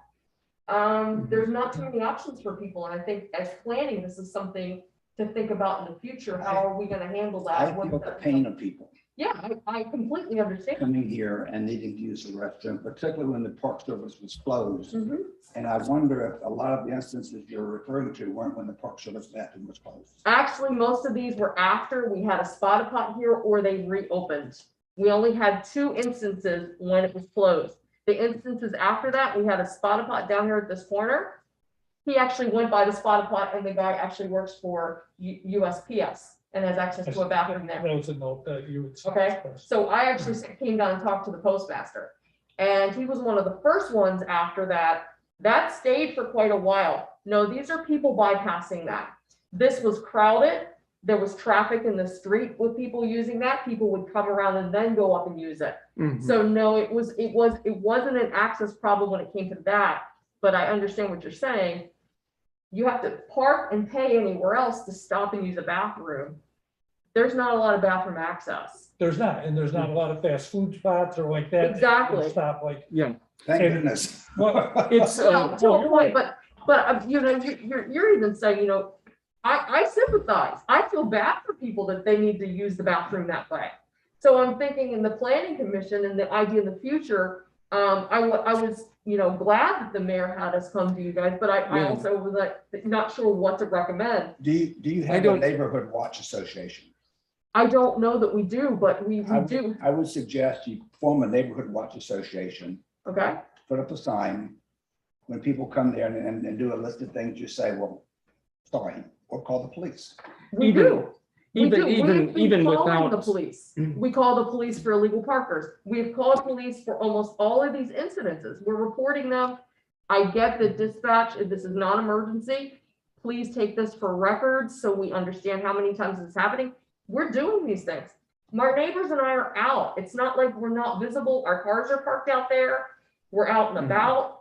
There's not too many options for people. And I think as planning, this is something to think about in the future. How are we going to handle that? I feel the pain of people Yeah, I completely understand. coming here and needing to use the restroom, particularly when the Park Service was closed. Mhm. And I wonder if a lot of the instances you're referring to weren't when the Park Service bathroom was closed. Actually, most of these were after we had a spot pot here or they reopened. We only had 2 instances when it was closed. The instances after that, we had a spot pot down here at this corner. He actually went by the spot pot and the guy actually works for USPS and has access to a bathroom there. That was a note that you would. Okay, so I actually came down and talked to the postmaster. And he was one of the first ones after that. That stayed for quite a while. No, these are people bypassing that. This was crowded. There was traffic in the street with people using that. People would come around and then go up and use it. mhm. So no, it wasn't an access problem when it came to that, but I understand what you're saying. You have to park and pay anywhere else to stop and use a bathroom. There's not a lot of bathroom access. There's not, and there's not a lot of fast food spots or like that. Exactly. Stop like, Yeah, Thank And- goodness. well, it's, Well, to a point, but, you know, you're even saying, you know, I sympathize. I feel bad for people that they need to use the bathroom that way. So I'm thinking in the planning commission and the idea in the future, I was, you know, glad that the mayor had us come to you guys, but I Yeah. also was like, not sure what to recommend. Do you I have a don't- neighborhood watch association? I don't know that we do, but we do, I would suggest you form a neighborhood watch association, okay? put up a sign. When people come there and do a list of things, you say, well, sorry, or call the police. We Even- do. We do. even We've been calling without. the police. Mhm. We call the police for illegal parkers. We've called police for almost all of these incidences. We're reporting them. I get the dispatch, if this is non-emergency, please take this for records so we understand how many times it's happening. We're doing these things. My neighbors and I are out. It's not like we're not visible. Our cars are parked out there. We're out and Mhm. about.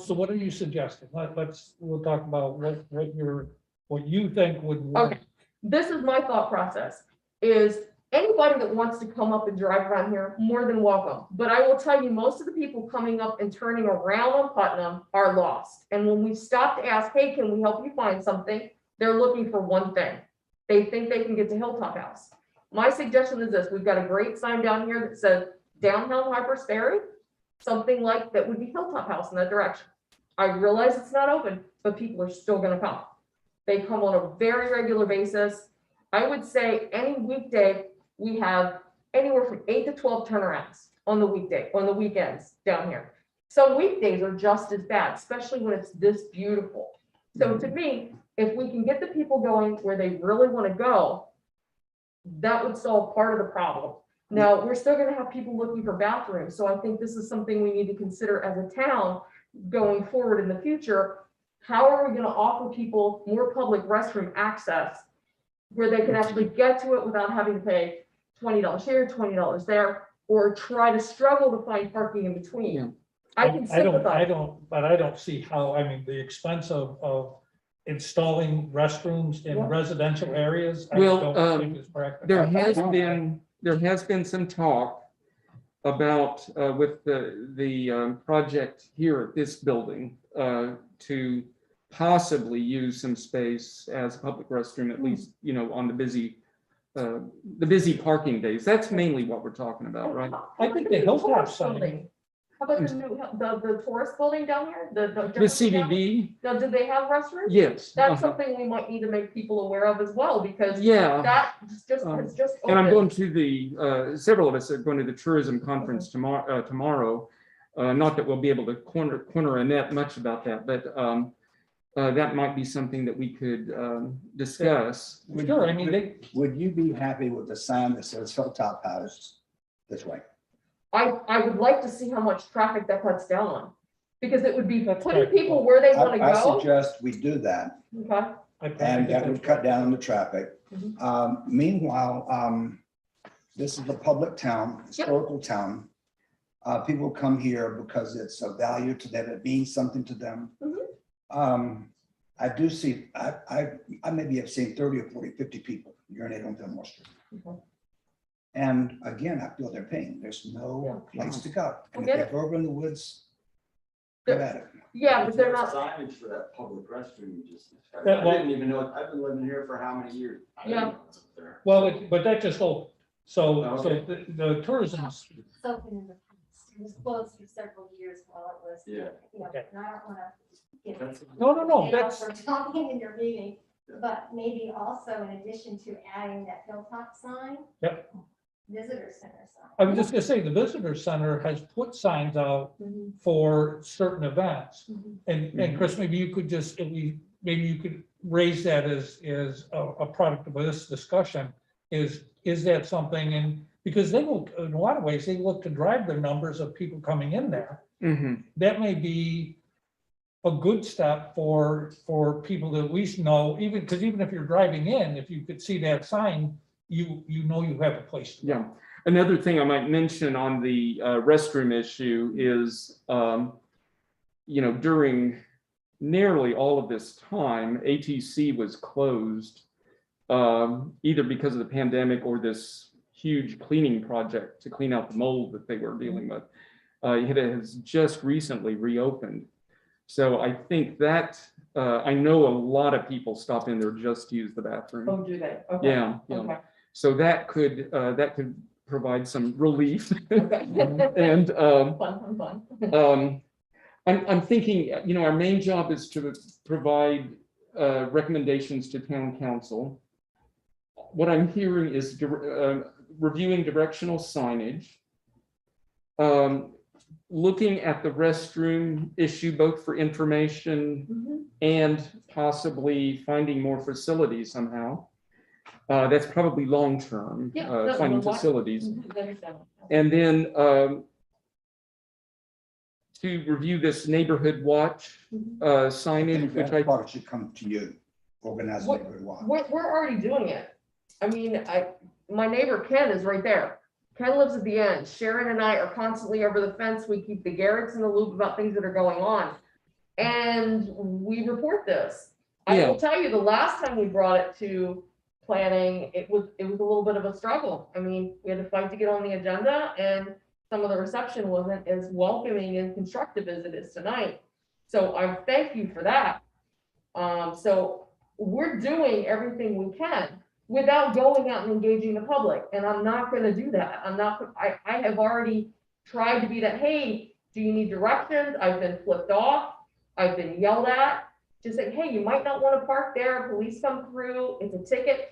so what are you suggesting? We'll talk about what you think would work. Okay. This is my thought process, is anybody that wants to come up and drive around here, more than welcome. But I will tell you, most of the people coming up and turning around on Putnam are lost. And when we stop to ask, hey, can we help you find something? They're looking for one thing. They think they can get to Hilltop House. My suggestion is this: we've got a great sign down here that says downtown Harper's Ferry, something like that would be Hilltop House in that direction. I realize it's not open, but people are still gonna come. They come on a very regular basis. I would say any weekday, we have anywhere from 8 to 12 turnarounds on the weekends down here. Some weekdays are just as bad, especially when it's this beautiful. So to me, if we can get the people going where they really want to go, that would solve part of the problem. Now, we're still gonna have people looking for bathrooms, so I think this is something we need to consider as a town going forward in the future. How are we gonna offer people more public restroom access where they can actually get to it without having to pay $20 here, $20 there, or try to struggle to find parking in Yeah. between? I can sympathize. But I don't see how, I mean, the expense of installing restrooms in Yeah. residential areas. I Well, don't think is practical. there has been some talk about, with the project here at this building, to possibly use some space as a public restroom, at least, you know, on the busy parking days. That's mainly what we're talking about, right? I think the Hilltop Tourist sign, building. How about the tourist building down here? The CVB, Now, do they have restrooms? yes. That's uh-huh. something we might need to make people aware of as well, because Yeah. that it's just. And I'm opened. going to the, several of us are going to the tourism conference tomorrow. Not that we'll be able to corner Annette much about that, but that might be something that we could discuss. Sure, I mean, Would you be happy with the sign that says Hilltop House this way? I would like to see how much traffic that cuts down on, because it would be That's putting right. people where they want to I go. suggest we do that, Okay. and that would cut down on the traffic. Mhm. Meanwhile, this is a public town, historical town. People come here because it's of value to them, it means something to them. I do see, I maybe have seen 30 or 40, 50 people urinate on Fillmore Street. Okay. And again, I feel their pain. There's no place to go. And if get they're over in the woods, go at it. Yeah, but they're not, Signage for that public restroom, you just, I That- well- didn't even know, I've been living here for how many years? I didn't Yeah. know it was up there. well, but that just whole, so Okay. the tourism, It's open in the past. It was closed for several years while it was. Yeah. Okay. And I don't wanna get. That's- No, that's, For talking in your meeting, but maybe also in addition to adding that hilltop sign. Yep. Visitor center sign. I was just gonna say, the visitor center has put signs out for certain events. And Chris, maybe you could just, maybe you could raise that as a product of this discussion, is that something? And because they will, in a lot of ways, they look to drive the numbers of people coming in there. Mhm. That may be a good step for people to at least know, even, because even if you're driving in, if you could see that sign, you know you have a place to go. Yeah. Another thing I might mention on the restroom issue is, during nearly all of this time, ATC was closed, either because of the pandemic or this huge cleaning project to clean out the mold that they were dealing with. It has just recently reopened. So I think that, I know a lot of people stop in there just to use the bathroom. oh, do they? Okay. Yeah, Okay. So that could provide some relief. Okay. And Fun. I'm thinking, our main job is to provide recommendations to town council. What I'm hearing is reviewing directional signage, looking at the restroom issue, both for information and possibly finding more facilities somehow. That's probably long-term, Yeah, finding what- facilities. And then to review this neighborhood watch I signage, think which that part should come to you, organize What- neighborhood watch. We're already doing it. I mean, my neighbor Ken is right there. Ken lives at the end. Sharon and I are constantly over the fence. We keep the Garretts in the loop about things that are going on. And we report this. I Yeah. will tell you, the last time we brought it to planning, it was a little bit of a struggle. I mean, we had to fight to get on the agenda, and some of the reception wasn't as welcoming and constructive as it is tonight. So I thank you for that. So we're doing everything we can without going out and engaging the public, and I'm not gonna do that. I have already tried to be that, hey, do you need directions? I've been flipped off, I've been yelled at, just saying, hey, you might not wanna park there, police come through, it's a ticket.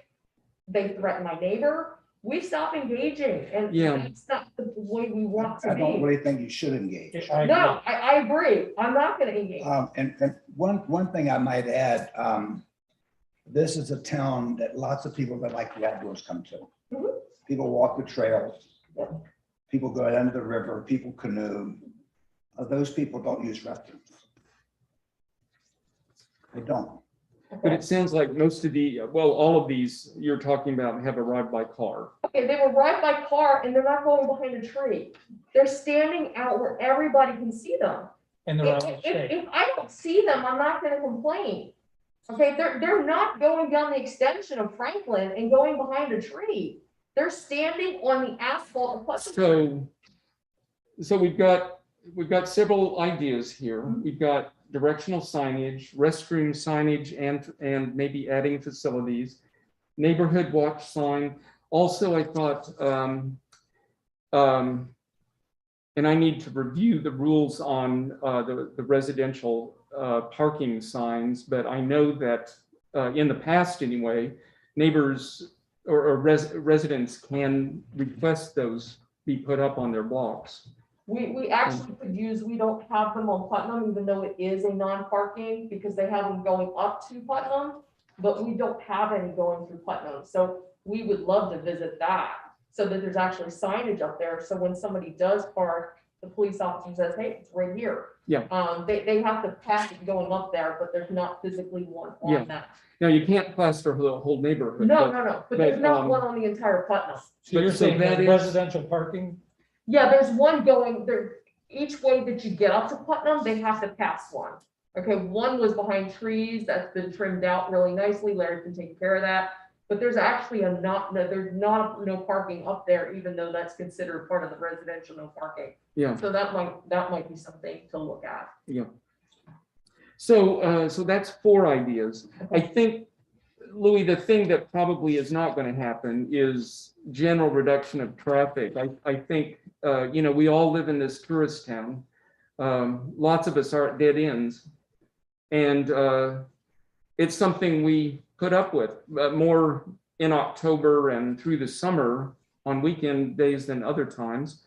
They threaten my neighbor, we stop engaging, and Yeah. that's not the way we want to I don't be. really think you should engage. No, I agree, I'm not gonna engage. And one thing I might add, this is a town that lots of people that like the outdoors come to. Mhm. People walk the trails, people go down to the river, people canoe. Those people don't use restrooms. They don't. But it sounds like most of all of these you're talking about have arrived by car. Okay, they were right by car and they're not going behind a tree. They're standing out where everybody can see them. And they're out of shape. If I don't see them, I'm not gonna complain. Okay, they're not going down the extension of Franklin and going behind a tree. They're standing on the asphalt of Putnam. So we've got several ideas here. We've got directional signage, restroom signage, and maybe adding facilities, neighborhood watch sign. Also, I thought, and I need to review the rules on the residential parking signs, but I know that in the past anyway, neighbors or residents can request those be put up on their blocks. We actually could use, we don't have them on Putnam, even though it is a non-parking, because they have them going up to Putnam, but we don't have any going through Putnam, so we would love to visit that, so that there's actually signage up there, so when somebody does park, the police officer says, hey, it's right here. Yeah. They have to pass it going up there, but there's not physically one Yeah. on that. Now, you can't plaster the whole neighborhood. No, but- no, no, but there's but, not one on the entire Putnam. So you're so saying that that is- residential parking? Yeah, there's one going there, each way that you get up to Putnam, they have to pass one. Okay, one was behind trees, that's been trimmed out really nicely, Larry's been taking care of that. But there's actually there's not no parking up there, even though that's considered part of the residential no parking. Yeah. So that might be something to look at. So, so that's 4 ideas. I think, Louis, the thing that probably is not going to happen is general reduction of traffic. I think, you know, we all live in this tourist town. Lots of us are at dead ends. And it's something we put up with more in October and through the summer on weekend days than other times.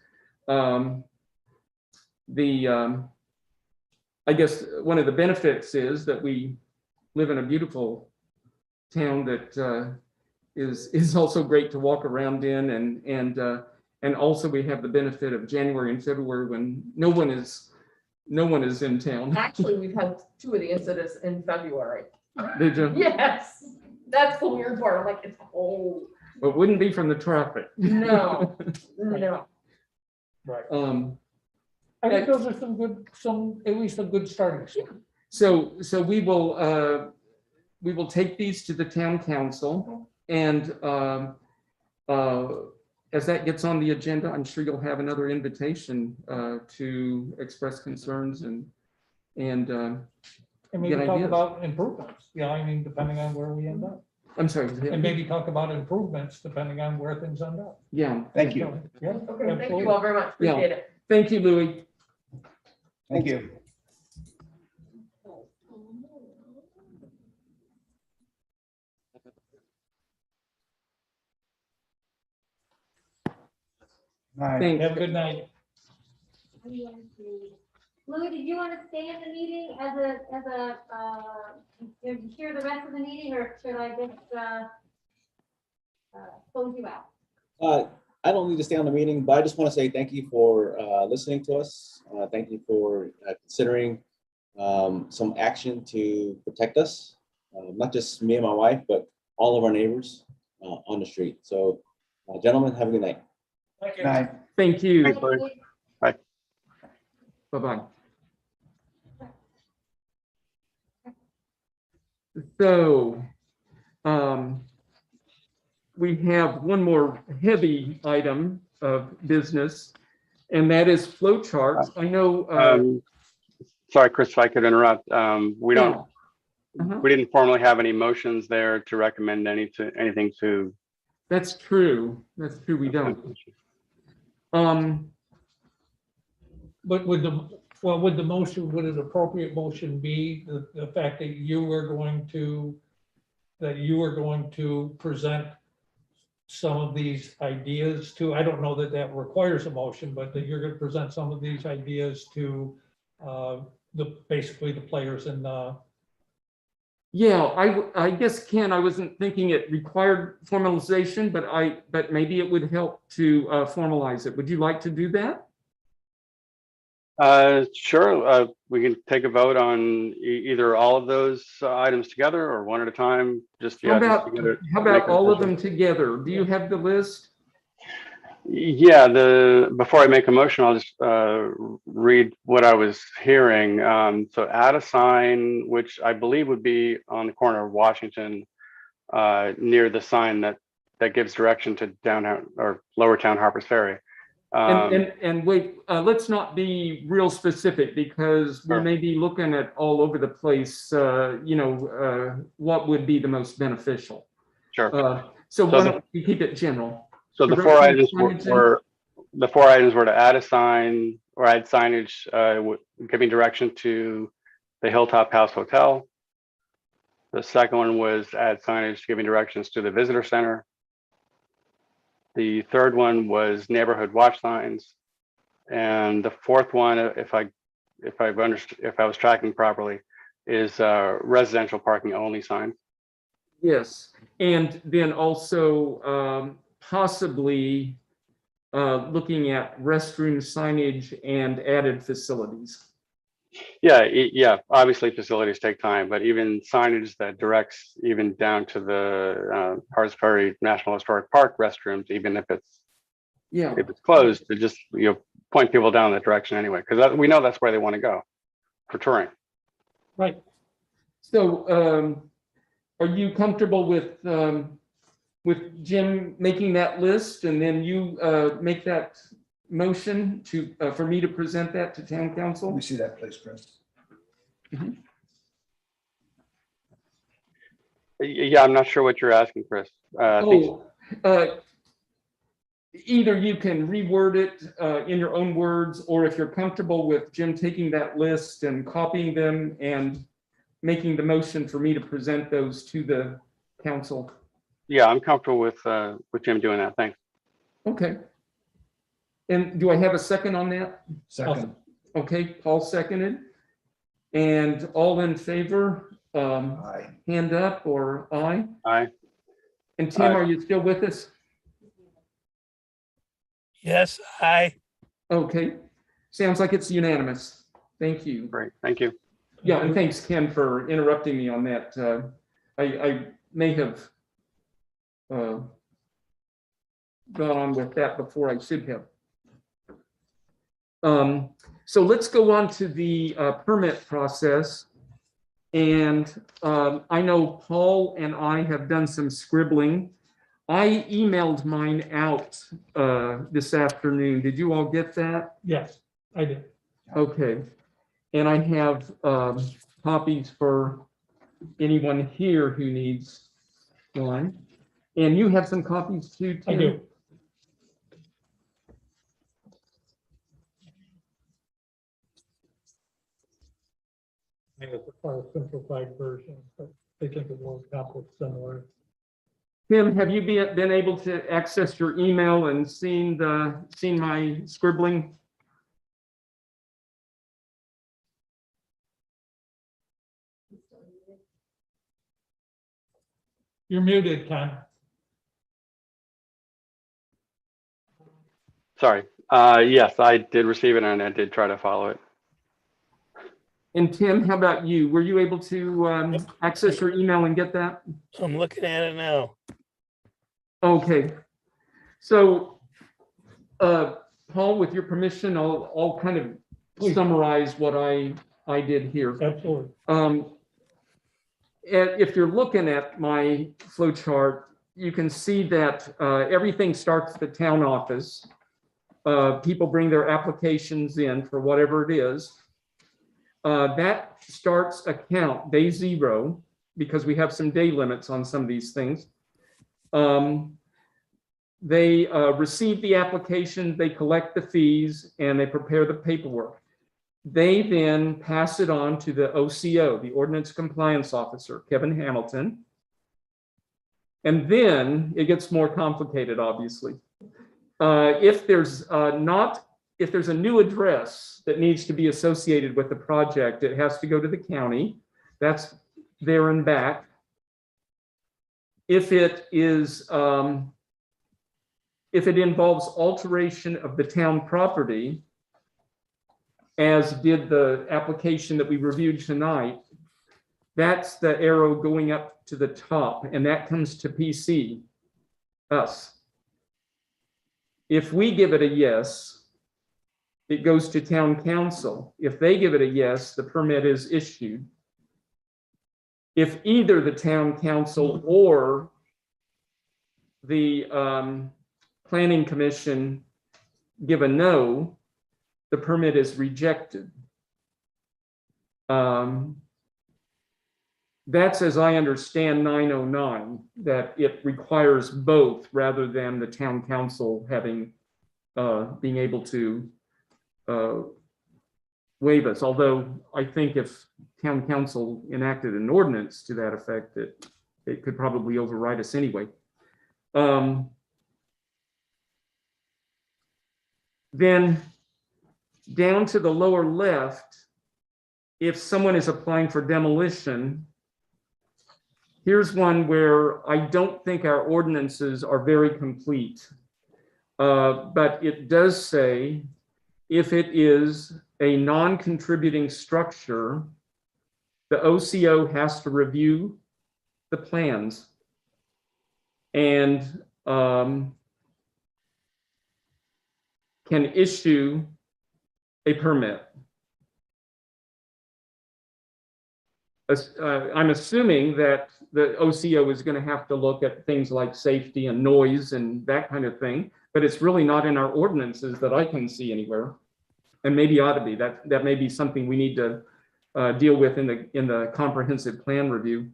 I guess one of the benefits is that we live in a beautiful town that is also great to walk around in, and also we have the benefit of January and February when no one is in town. Actually, we've had 2 of the incidents in February. Did you? Yes, that's the weird part, like, it's cold. It wouldn't be from the traffic. No, no. Right. I I think those are at least a good starting. So we will take these to the town council, and as that gets on the agenda, I'm sure you'll have another invitation to express concerns and And maybe Good talk ideas. about improvements, you know, I mean, depending on where we end up. I'm sorry. And maybe talk about improvements depending on where things end up. Yeah, Thank you. Yeah. Okay, thank absolutely. you all very much, Yeah. appreciate it. thank you, Louis. Thank you. All right. Thanks. Have a good night. Louis, did you want to stay in the meeting hear the rest of the meeting, or should I just, close you out? I don't need to stay on the meeting, but I just want to say thank you for listening to us. Thank you for considering some action to protect us, not just me and my wife, but all of our neighbors on the street. So, gentlemen, have a good night. Thank you. Night. Thank you. Thanks, Louis. Bye-bye. So, we have one more heavy item of business, and that is flow charts. I know. Sorry, Chris, if I could interrupt. We don't, Uh-huh. we didn't formally have any motions there to recommend anything to. That's true. That's true. We don't. But would the motion, would an appropriate motion be the fact that you were going to present some of these ideas to, I don't know that that requires a motion, but that you're going to present some of these ideas to basically the players in the. Yeah, I guess, Ken, I wasn't thinking it required formalization, but maybe it would help to formalize it. Would you like to do that? Sure, we can take a vote on either all of those items together or one at a time. Just, How yeah. about, just to get it- how make about a all of decision. them together? Do you have the list? Yeah, before I make a motion, I'll just read what I was hearing. So add a sign, which I believe would be on the corner of Washington, near the sign that gives direction to downtown or Lower Town Harper's Ferry. And wait, let's not be real specific, because we Sure. may be looking at all over the place, what would be the most beneficial. Sure. So why don't we keep it general? So the Direction four of items were to add a sign or add signage, giving direction to the Hilltop House Hotel. The second one was add signage giving directions to the visitor center. The third one was neighborhood watch signs. And the fourth one, if I was tracking properly, is residential parking only sign. Yes, and then also possibly looking at restroom signage and added facilities. Yeah, yeah, obviously facilities take time, but even signage that directs even down to the Harpers Ferry National Historic Park restrooms, even if it's Yeah, closed, to just, point people down that direction anyway, because we know that's where they want to go for touring. Right. so are you comfortable with Jim making that list, and then you make that motion to for me to present that to town Let council? me see that, please, Chris. Yeah, I'm not sure what you're asking, Chris. I think- Either you can reword it in your own words, or if you're comfortable with Jim taking that list and copying them and making the motion for me to present those to the council. Yeah, I'm comfortable with Jim doing that. Thanks. Okay. And do I have a second on that? Second, Okay, Paul seconded. And all in favor, aye. hand up or aye? Aye. And Tim, Aye. are you still with us? Yes, I. Okay, sounds like it's unanimous. Thank you. Great. Thank you. Yeah, and thanks, Ken, for interrupting me on that. I may have gone on with that before I should have. So let's go on to the permit process. And I know Paul and I have done some scribbling. I emailed mine out this afternoon. Did you all get that? Yes, I did. Okay. And I have copies for anyone here who needs one. And you have some copies too, Tim? I do. I think it's a far simplified version, but I think it will accomplish similar. Tim, have you been able to access your email and seen my scribbling? You're muted, Ken. Sorry. Yes, I did receive it and I did try to follow it. And Tim, how about you? Were you able to access your email and get that? I'm looking at it now. Okay. So, Paul, with your permission, I'll kind of Please. summarize what I did here. Absolutely. And if you're looking at my flow chart, you can see that everything starts at the town office. People bring their applications in for whatever it is. That starts a count, day zero, because we have some day limits on some of these things. They receive the application, they collect the fees, and they prepare the paperwork. They then pass it on to the OCO, the Ordinance Compliance Officer, Kevin Hamilton. And then it gets more complicated, obviously. If there's a new address that needs to be associated with the project, it has to go to the county. That's there and back. If it involves alteration of the town property, as did the application that we reviewed tonight, that's the arrow going up to the top, and that comes to PC, us. If we give it a yes, it goes to town council. If they give it a yes, the permit is issued. If either the town council or the planning commission give a no, the permit is rejected. That's, as I understand, 909, that it requires both rather than the town council having being able to waive us. Although I think if town council enacted an ordinance to that effect, it could probably override us anyway. Then down to the lower left, if someone is applying for demolition, here's one where I don't think our ordinances are very complete. But it does say, if it is a non-contributing structure, the OCO has to review the plans and can issue a permit. I'm assuming that the OCO is going to have to look at things like safety and noise and that kind of thing, but it's really not in our ordinances that I can see anywhere. And maybe ought to be. That may be something we need to deal with in the comprehensive plan review.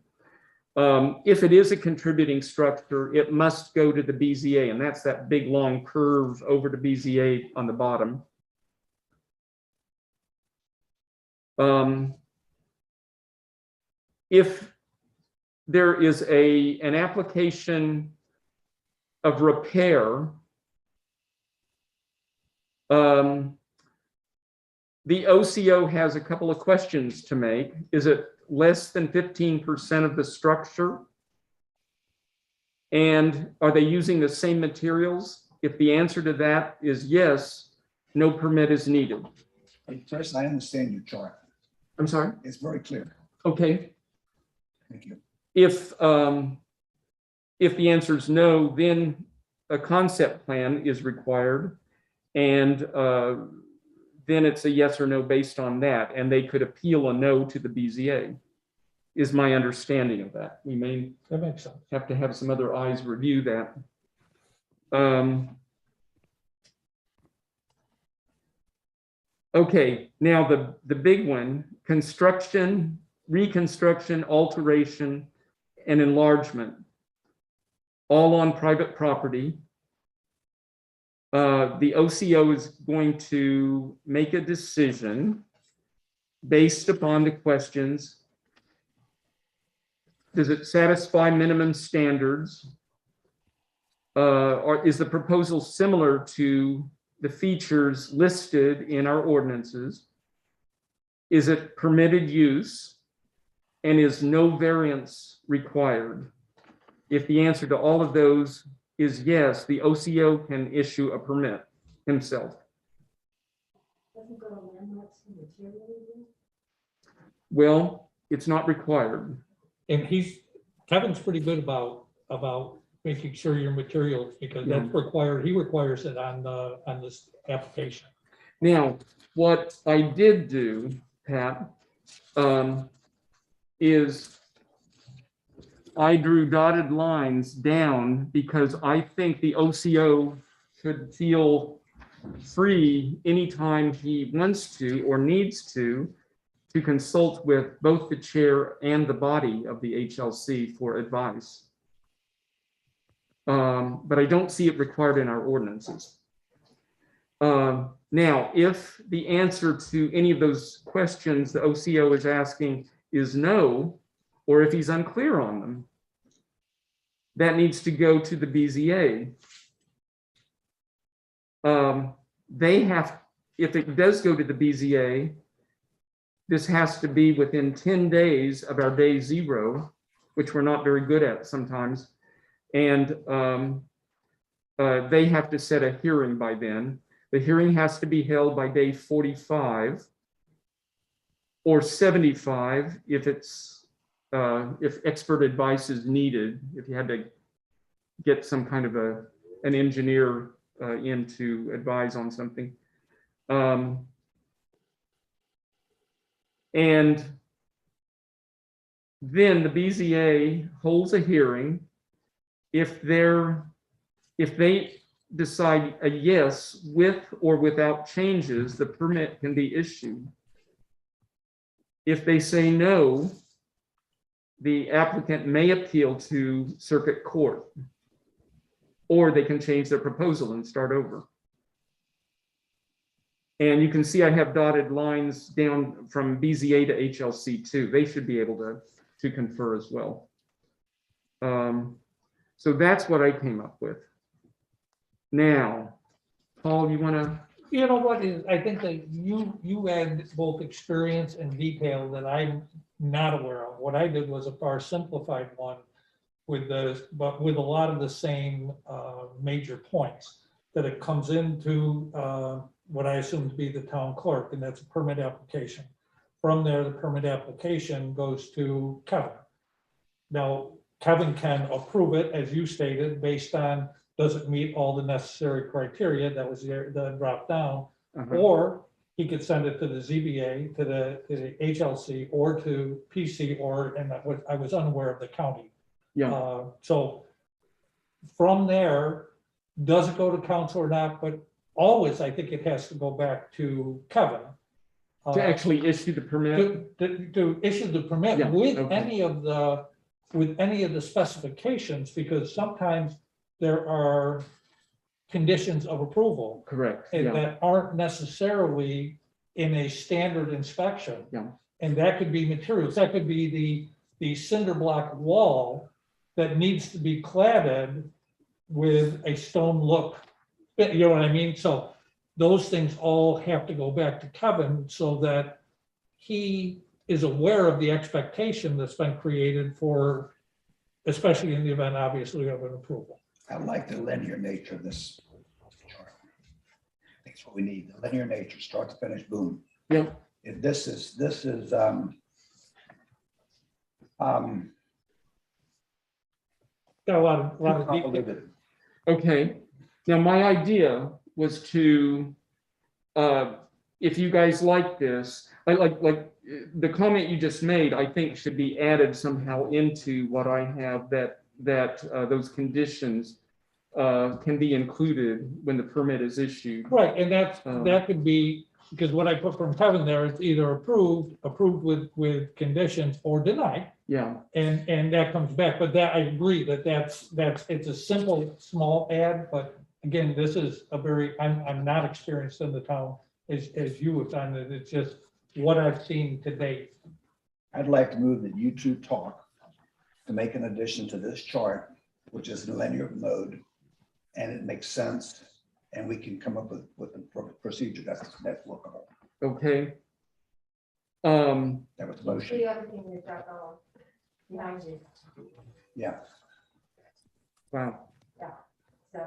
If it is a contributing structure, it must go to the BZA, and that's that big long curve over to BZA on the bottom. If there is an application of repair, the OCO has a couple of questions to make. Is it less than 15% of the structure? And are they using the same materials? If the answer to that is yes, no permit is needed. First, I understand your chart. I'm sorry? It's very clear. Okay. Thank you. If the answer is no, then a concept plan is required. And then it's a yes or no based on that. And they could appeal a no to the BZA, is my understanding of that. We may That makes sense. have to have some other eyes review that. Okay, now the big one, construction, reconstruction, alteration, and enlargement, all on private property. The OCO is going to make a decision based upon the questions. Does it satisfy minimum standards? Or is the proposal similar to the features listed in our ordinances? Is it permitted use? And is no variance required? If the answer to all of those is yes, the OCO can issue a permit himself. Well, it's not required. And Kevin's pretty good about making sure your materials, because that's required, he requires it on this application. Now, what I did do, Pat, is I drew dotted lines down because I think the OCO should feel free anytime he wants to or needs to consult with both the chair and the body of the HLC for advice. But I don't see it required in our ordinances. Now, if the answer to any of those questions the OCO is asking is no, or if he's unclear on them, that needs to go to the BZA. They have, if it does go to the BZA, this has to be within 10 days of our day zero, which we're not very good at sometimes. And they have to set a hearing by then. The hearing has to be held by day 45 or 75 if expert advice is needed, if you had to get some kind of an engineer in to advise on something. And then the BZA holds a hearing. If they decide a yes with or without changes, the permit can be issued. If they say no, the applicant may appeal to circuit court, or they can change their proposal and start over. And you can see I have dotted lines down from BZA to HLC too. They should be able to confer as well. So that's what I came up with. Now, Paul, you want to You know what is, I think that you add both experience and detail that I'm not aware of. What I did was a far simplified one with but with a lot of the same major points. That it comes into what I assume to be the town clerk, and that's a permit application. From there, the permit application goes to Kevin. Now, Kevin can approve it, as you stated, based on, does it meet all the necessary criteria? That was the drop down. Or he could send it to the ZBA, to the HLC, or to PC, and I was unaware of the county. Yeah, So from there, does it go to council or not? But always, I think it has to go back to Kevin. to actually issue the permit. To issue the permit Yeah, with okay. any of the specifications, because sometimes there are conditions of approval Correct, and yeah, that aren't necessarily in a standard inspection. Yeah. And that could be materials, that could be the cinder block wall that needs to be cladded with a stone look, you know what I mean? So those things all have to go back to Kevin so that he is aware of the expectation that's been created for, especially in the event, obviously, of an approval. I like the linear nature of this chart. I think it's what we need, the linear nature, start to finish, boom. yeah, If this is Got a lot of detail. convoluted. okay. Now, my idea was to, if you guys like this, like the comment you just made, I think should be added somehow into what I have, that those conditions can be included when the permit is issued. Right, and that could be, because what I put from Kevin there is either approved with conditions, or denied. Yeah, And that comes back, but that, I agree that's, it's a simple, small ad, but again, this is a very, I'm not experienced in the town as you have done it, it's just what I've seen to date. I'd like to move that you two talk to make an addition to this chart, which is in linear mode, and it makes sense, and we can come up with a procedure that's workable. okay. That was the motion. The other thing is that, behind you, Yeah, Wow, so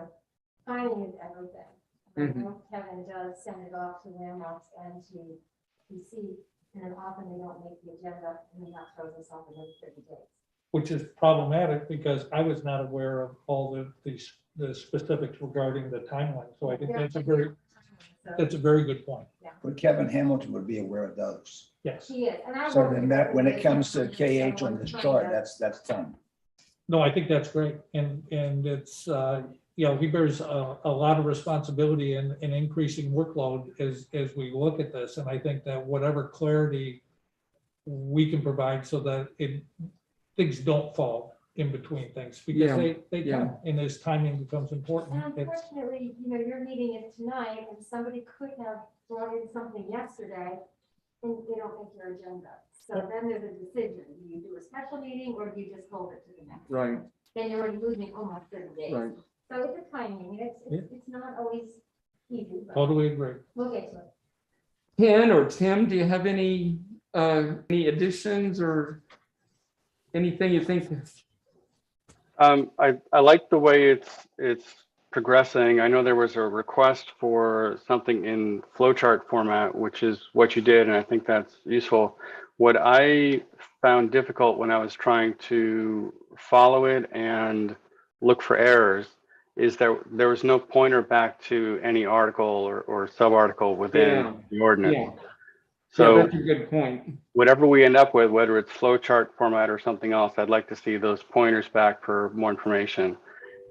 timing is everything. I Mhm. know Kevin does send it off to landmarks and to PC, and then often they don't make the agenda, and then that throws us off another 30 days. Which is problematic because I was not aware of all the specifics regarding the timeline. So I think that's a very good point. but Kevin Hamilton would be aware of those. Yes. She is, and I. So work then with that, her when it every comes day, to KH on this so I'm chart, trying to- that's fun. No, I think that's great. And it's, he bears a lot of responsibility in increasing workload as we look at this. And I think that whatever clarity we can provide so that things don't fall in between things, because Yeah, they yeah. can, and as timing becomes important. And unfortunately, your meeting is tonight, and somebody could have brought in something yesterday, and they don't make your agenda. So then there's a decision, do you do a special meeting, or do you just hold it to the next? right, Then you're already losing almost 30 days. right. So it's a timing, it's not always easy, but Totally agree. we'll get to it. Ken or Tim, do you have any additions or anything you think? I like the way it's progressing. I know there was a request for something in flowchart format, which is what you did, and I think that's useful. What I found difficult when I was trying to follow it and look for errors is that there was no pointer back to any article or sub-article within Yeah. the ordinance. Yeah, So yeah, that's a good point. whatever we end up with, whether it's flowchart format or something else, I'd like to see those pointers back for more information.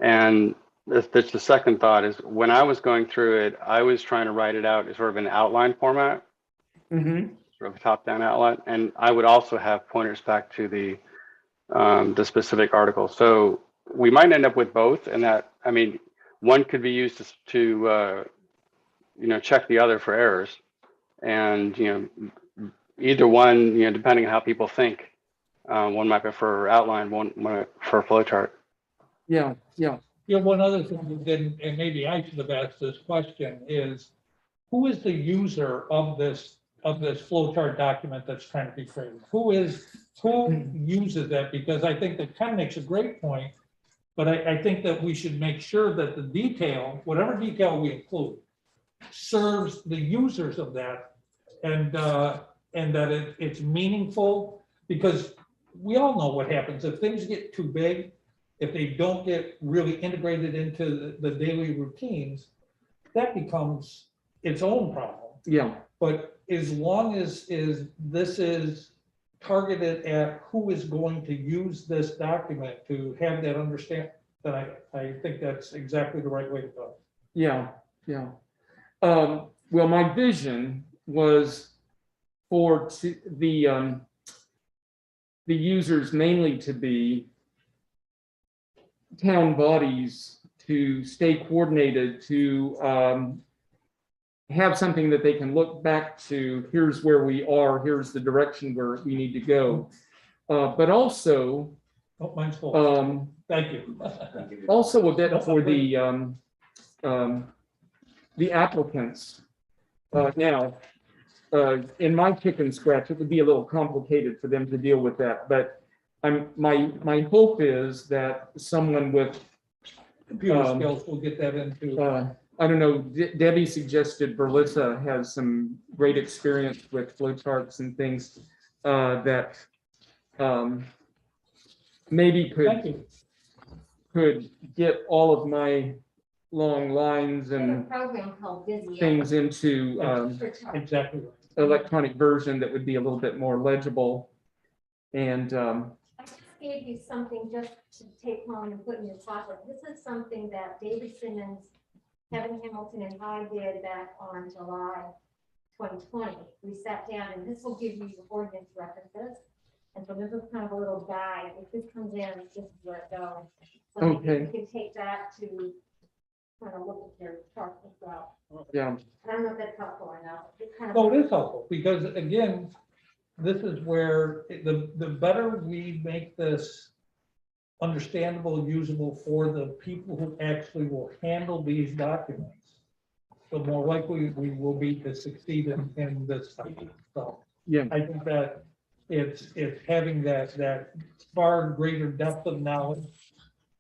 And that's the second thought is when I was going through it, I was trying to write it out as sort of an outline format, Mm-hmm. sort of a top-down outline. And I would also have pointers back to the specific article. So we might end up with both, and that, I mean, one could be used to check the other for errors. And, either one, depending on how people think, one might prefer outline, one might prefer flowchart. Yeah, yeah. One other thing, then, and maybe I should have asked this question, is who is the user of this flow chart document that's trying to be created? Who uses that? Because I think that Ken makes a great point, but I think that we should make sure that the detail, whatever detail we include, serves the users of that, and that it's meaningful, because we all know what happens if things get too big, if they don't get really integrated into the daily routines, that becomes its own problem. Yeah, But as long as this is targeted at who is going to use this document to have that understand, then I think that's exactly the right way to go. yeah, yeah. Well, my vision was for the users mainly to be town bodies, to stay coordinated, to have something that they can look back to. Here's where we are, here's the direction where we need to go. But also, Oh, mine's full. Thank you. also a bit for the applicants. Now, in my chicken scratch, it would be a little complicated for them to deal with that, but my hope is that someone with Computer skills will get that into. I don't know, Debbie suggested Berlissa has some great experience with flowcharts and things that maybe Thank you. could get all of my long lines There's a and program called Busy. things into Exactly right. electronic version that would be a little bit more legible. And I just gave you something just to take home and put in your pocket. This is something that David Simmons, Kevin Hamilton, and I did back on July 2020. We sat down, and this will give you your ordinance references. And so this is kind of a little guide. If this comes in, this is where it goes. So Okay. you can take that to kind of look at your chart as well. yeah, I don't know if that's helpful or not. It's kind of. No, it is helpful, because again, this is where the better we make this understandable, usable for the people who actually will handle these documents, the more likely we will be to succeed in this stuff. So yeah, I think that it's having that far greater depth of knowledge,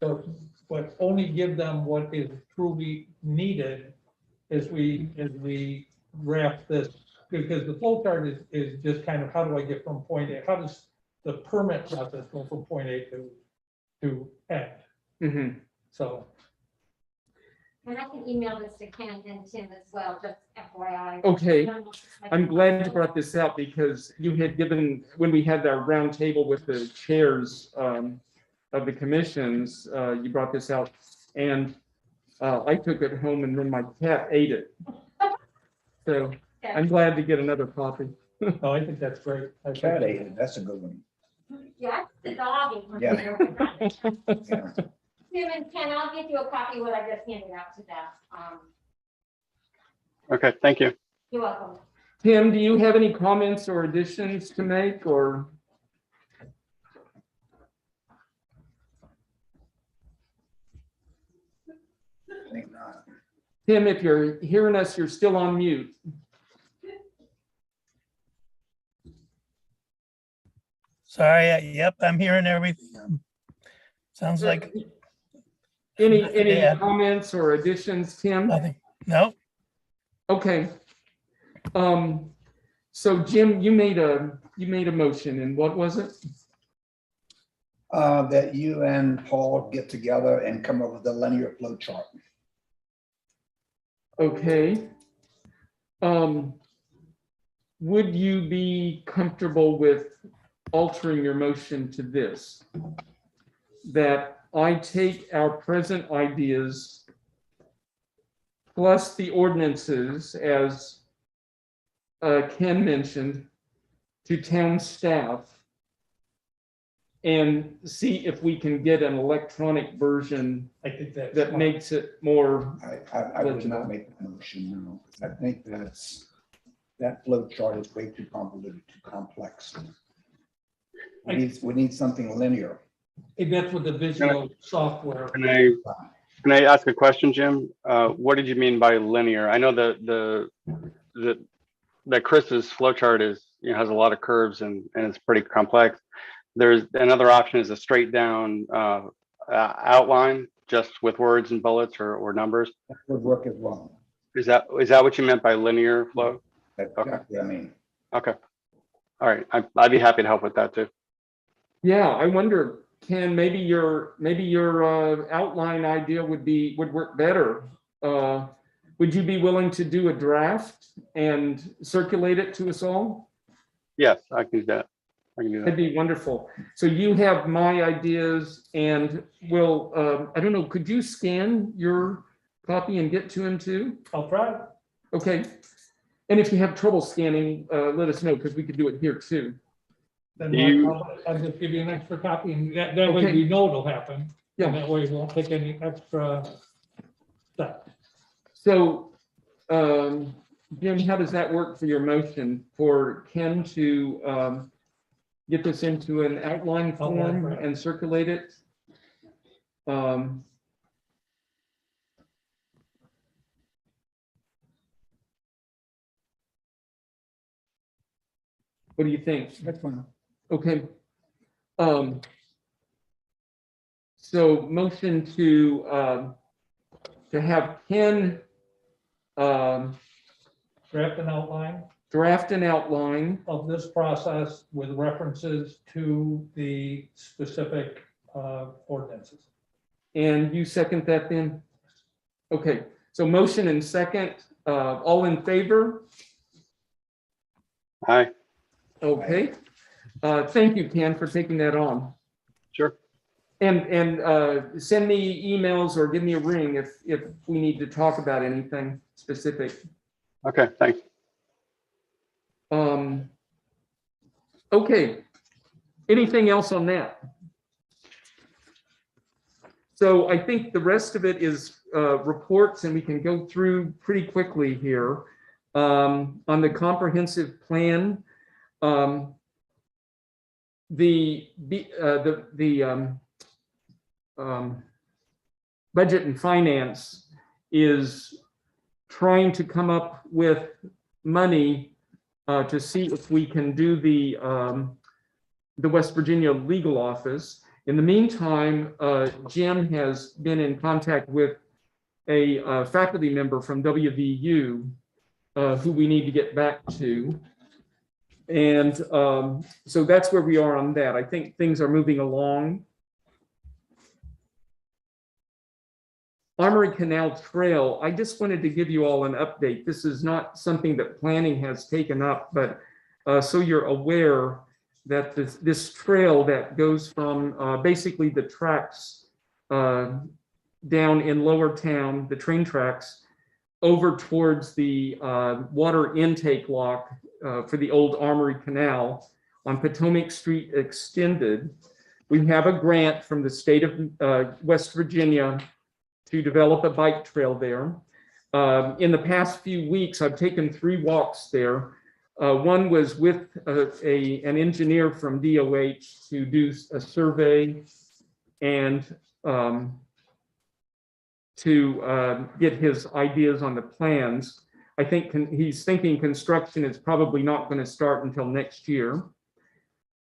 but only give them what is truly needed as we draft this, because the flow chart is just kind of, how do I get from point A? How does the permit process go from point A to end? mhm. So, And I can email this to Ken and Tim as well, just FYI. Okay. I'm glad you brought this out, because you had given, when we had our round table with the chairs of the commissions, you brought this out, and I took it home and then my cat ate it. So I'm glad to get another copy. no, I think that's great. Cat ate it, that's a good one. Yeah, the dog. Yeah. Tim Yeah. and Ken, I'll get you a copy of what I just handed out to them. Okay, thank you. You're welcome. Tim, do you have any comments or additions to make, or? I think not. Tim, if you're hearing us, you're still on mute. Sorry. Yep, I'm hearing everything. Sounds like Any Yeah. comments or additions, Tim? nothing. No, Okay. So Jim, you made a motion, and what was it? That you and Paul get together and come up with a linear flow chart. Okay. Would you be comfortable with altering your motion to this? That I take our present ideas plus the ordinances, as Ken mentioned, to town staff and see if we can get an electronic version I think that's. that fine. makes it more, I would not make the motion, no. I think that flow chart is way too convoluted, too complex. We need something linear. And that's with the visual software. Can I Can I ask a question, Jim? What did you mean by linear? I know that Chris's flow chart is, has a lot of curves and it's pretty complex. There's another option is a straight down outline just with words and bullets or numbers. That would work as well. Is that what you meant by linear flow? That's Okay. exactly, I mean, Okay. All right. I'd be happy to help with that too. Yeah, I wonder, Ken, maybe your outline idea would work better. Would you be willing to do a draft and circulate it to us all? Yes, I can do that. That'd be wonderful. So you have my ideas and will, I don't know, could you scan your copy and get to him too? I'll try. Okay. And if you have trouble scanning, let us know because we could do it here too. Then You- I'll just give you an extra copy and that way Okay. we know it'll happen. Yeah. And that way we won't take any extra steps. So, Jim, how does that work for your motion for Ken to get this into an outline form Outline. and circulate it? What do you think? that's fine. Okay. So motion to have Ken Draft an outline draft an outline. of this process with references to the specific ordinances. And you second that then? Okay, so motion and second, all in favor? Hi. Okay. Thank you, Ken, for taking that on. Sure. And send me emails or give me a ring if we need to talk about anything specific. Okay. Thanks. Okay. Anything else on that? So I think the rest of it is reports, and we can go through pretty quickly here. On the comprehensive plan, the budget and finance is trying to come up with money to see if we can do the West Virginia legal office. In the meantime, Jim has been in contact with a faculty member from WVU who we need to get back to. And so that's where we are on that. I think things are moving along. Armory Canal Trail, I just wanted to give you all an update. This is not something that planning has taken up, but so you're aware that this trail that goes from basically the tracks down in Lower Town, the train tracks, over towards the water intake lock for the old Armory Canal on Potomac Street extended. We have a grant from the state of West Virginia to develop a bike trail there. In the past few weeks, I've taken 3 walks there. One was with an engineer from DOH to do a survey and to get his ideas on the plans. I think he's thinking construction is probably not going to start until next year.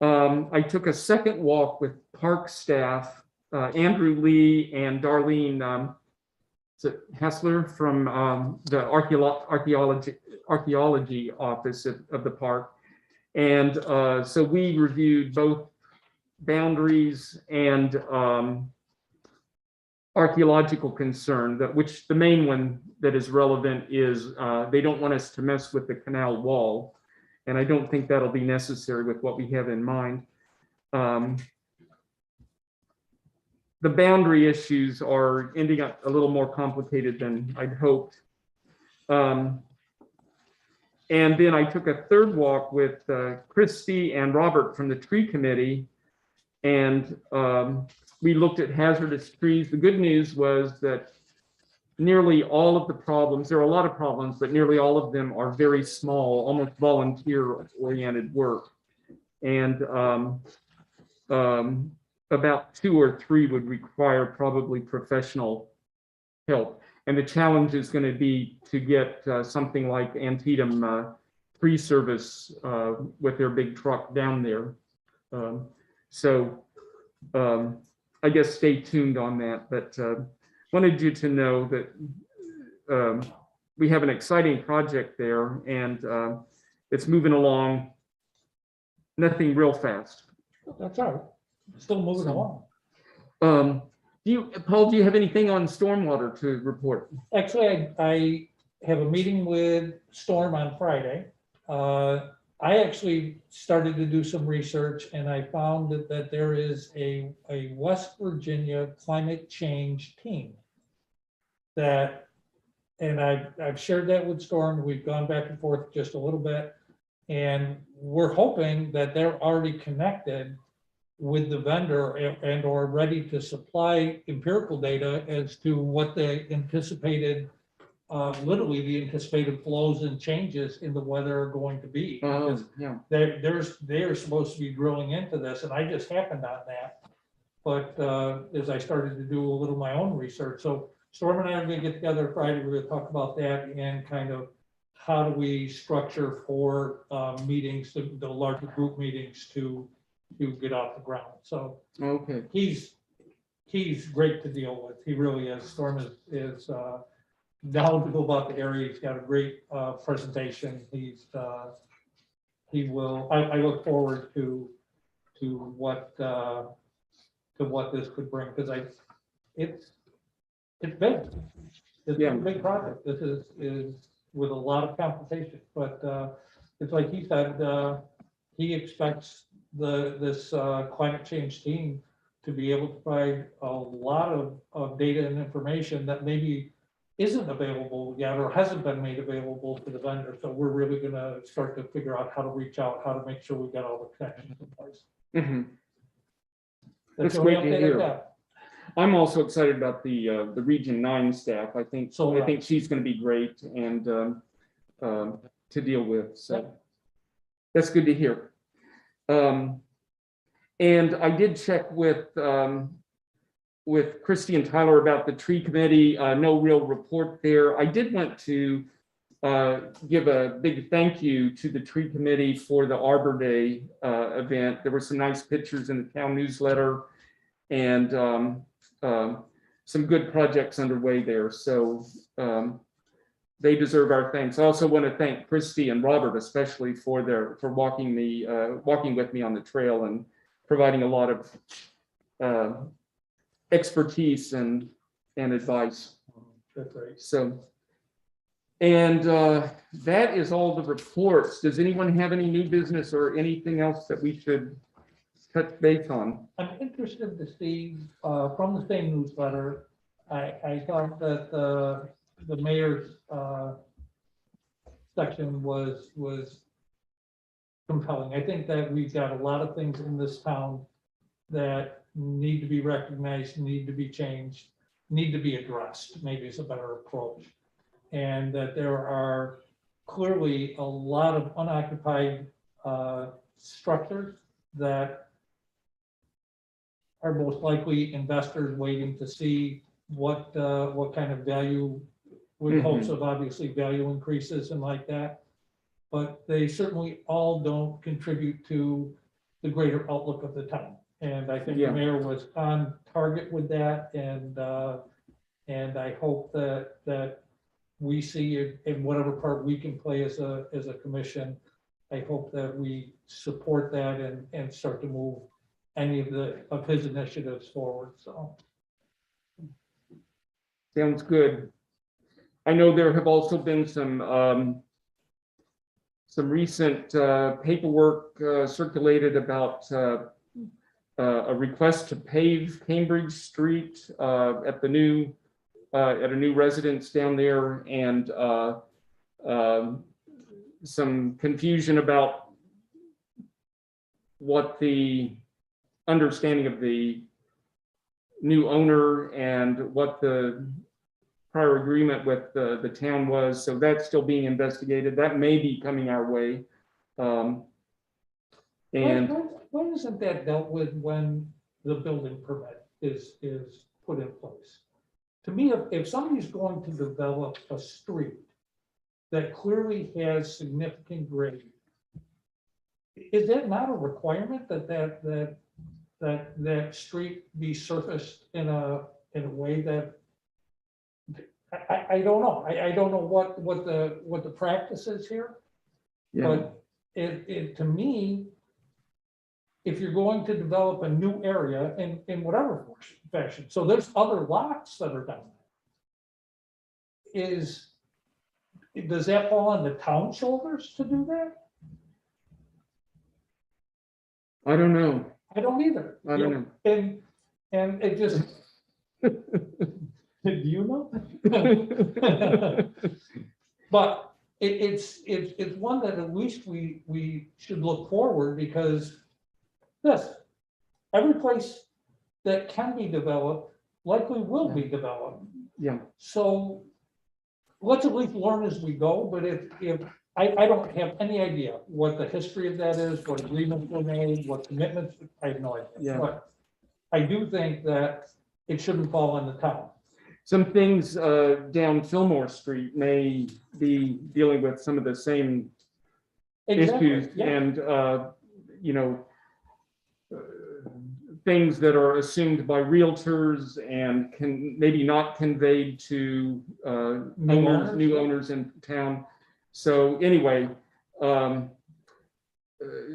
I took a second walk with park staff, Andrew Lee and Darlene Hessler from the archaeology office of the park. And so we reviewed both boundaries and archaeological concern, which the main one that is relevant is they don't want us to mess with the canal wall. And I don't think that'll be necessary with what we have in mind. The boundary issues are ending up a little more complicated than I'd hoped. And then I took a third walk with Christy and Robert from the tree committee. And we looked at hazardous trees. The good news was that nearly all of the problems, there are a lot of problems, but nearly all of them are very small, almost volunteer-oriented work. And about 2 or 3 would require probably professional help. And the challenge is going to be to get something like Antietam free service with their big truck down there. So I guess stay tuned on that, but wanted you to know that we have an exciting project there, and it's moving along. Nothing real fast. That's all right. Still moving along. Paul, do you have anything on stormwater to report? Actually, I have a meeting with Storm on Friday. I actually started to do some research, and I found that there is a West Virginia climate change team that, and I've shared that with Storm. We've gone back and forth just a little bit, and we're hoping that they're already connected with the vendor and or ready to supply empirical data as to what the anticipated, literally the anticipated flows and changes in the weather are going to be. Yeah. They're supposed to be drilling into this, and I just happened on that. But as I started to do a little of my own research, so Storm and I are going to get together Friday. We're going to talk about that and kind of how do we structure for meetings, the larger group meetings to get off the ground. So Okay. he's great to deal with. He really is. Storm is knowledgeable about the area. He's got a great presentation. He will. I look forward to what this could bring, because it's big. It's a big project. This is with a lot of complications, but it's like he said, he expects this climate change team to be able to provide a lot of data and information that maybe isn't available yet or hasn't been made available to the vendor. So we're really going to start to figure out how to reach out, how to make sure we've got all the connections in place. Mm-hmm. That's That's the only great to update I've hear. got. I'm also excited about the Region 9 staff. I think she's going to be great and to deal with. So that's good to hear. And I did check with Christy and Tyler about the tree committee. No real report there. I did want to give a big thank you to the tree committee for the Arbor Day event. There were some nice pictures in the town newsletter, and some good projects underway there. So they deserve our thanks. I also want to thank Christy and Robert, especially for walking with me on the trail and providing a lot of expertise and advice. That's right. So, and that is all the reports. Does anyone have any new business or anything else that we should touch base on? I'm interested to see from the same newsletter. I thought that the mayor's section was compelling. I think that we've got a lot of things in this town that need to be recognized, need to be changed, need to be addressed. Maybe it's a better approach, and that there are clearly a lot of unoccupied structures that are most likely investors waiting to see what kind of value, with hopes of obviously value increases and like that. But they certainly all don't contribute to the greater outlook of the town. And I think the mayor was on target with that. And I hope that we see in whatever part we can play as a commission, I hope that we support that and start to move any of his initiatives forward. So Sounds good. I know there have also been some recent paperwork circulated about a request to pave Cambridge Street at a new residence down there, and some confusion about what the understanding of the new owner and what the prior agreement with the town was. So that's still being investigated. That may be coming our way. And when isn't that dealt with when the building permit is put in place? to me, if somebody's going to develop a street that clearly has significant grade, is that not a requirement that street be surfaced in a way that I don't know. I don't know what the practice is here, Yeah, but to me, if you're going to develop a new area in whatever fashion, so there's other lots that are down there. Does that fall on the town's shoulders to do that? I don't know. I don't either. I don't know. And it just, do you know? But it's one that at least we should look forward, because every place that can be developed likely will be developed. Yeah, So let's at least learn as we go, but if I don't have any idea what the history of that is, what agreements were made, what commitments, I have no idea. Yeah. But I do think that it shouldn't fall on the town. some things down Fillmore Street may be dealing with some of the same issues Yeah. and, you know, things that are assumed by realtors and can maybe not conveyed to new owners in town. So anyway,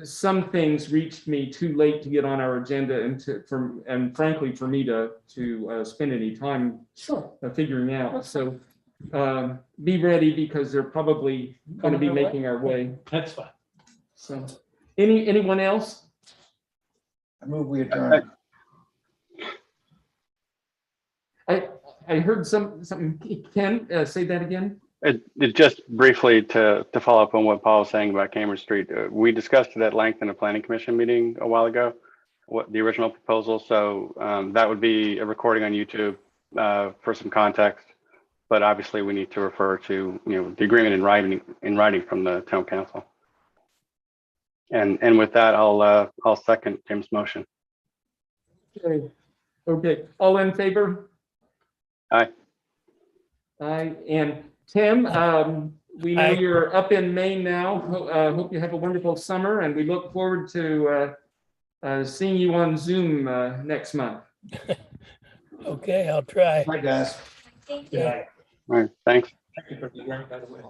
some things reached me too late to get on our agenda and frankly for me to spend any time Sure. figuring out. So be ready, because they're probably going to be Coming our way? making our way. That's fine. So anyone else? I move we adjourn. I heard something. Ken, say that again. It just briefly to follow up on what Paul was saying about Cambridge Street. We discussed it at length in a planning commission meeting a while ago, what the original proposal. So that would be a recording on YouTube for some context. But obviously we need to refer to, the agreement in writing from the town council. And with that, I'll second Tim's motion. Okay. All in favor? Aye. Aye. And Tim, we know Aye. you're up in Maine now. Hope you have a wonderful summer, and we look forward to seeing you on Zoom next month. Okay, I'll try. Hi, guys. Thank you. Yeah. All right, thanks. Thank you for the grant, by the way.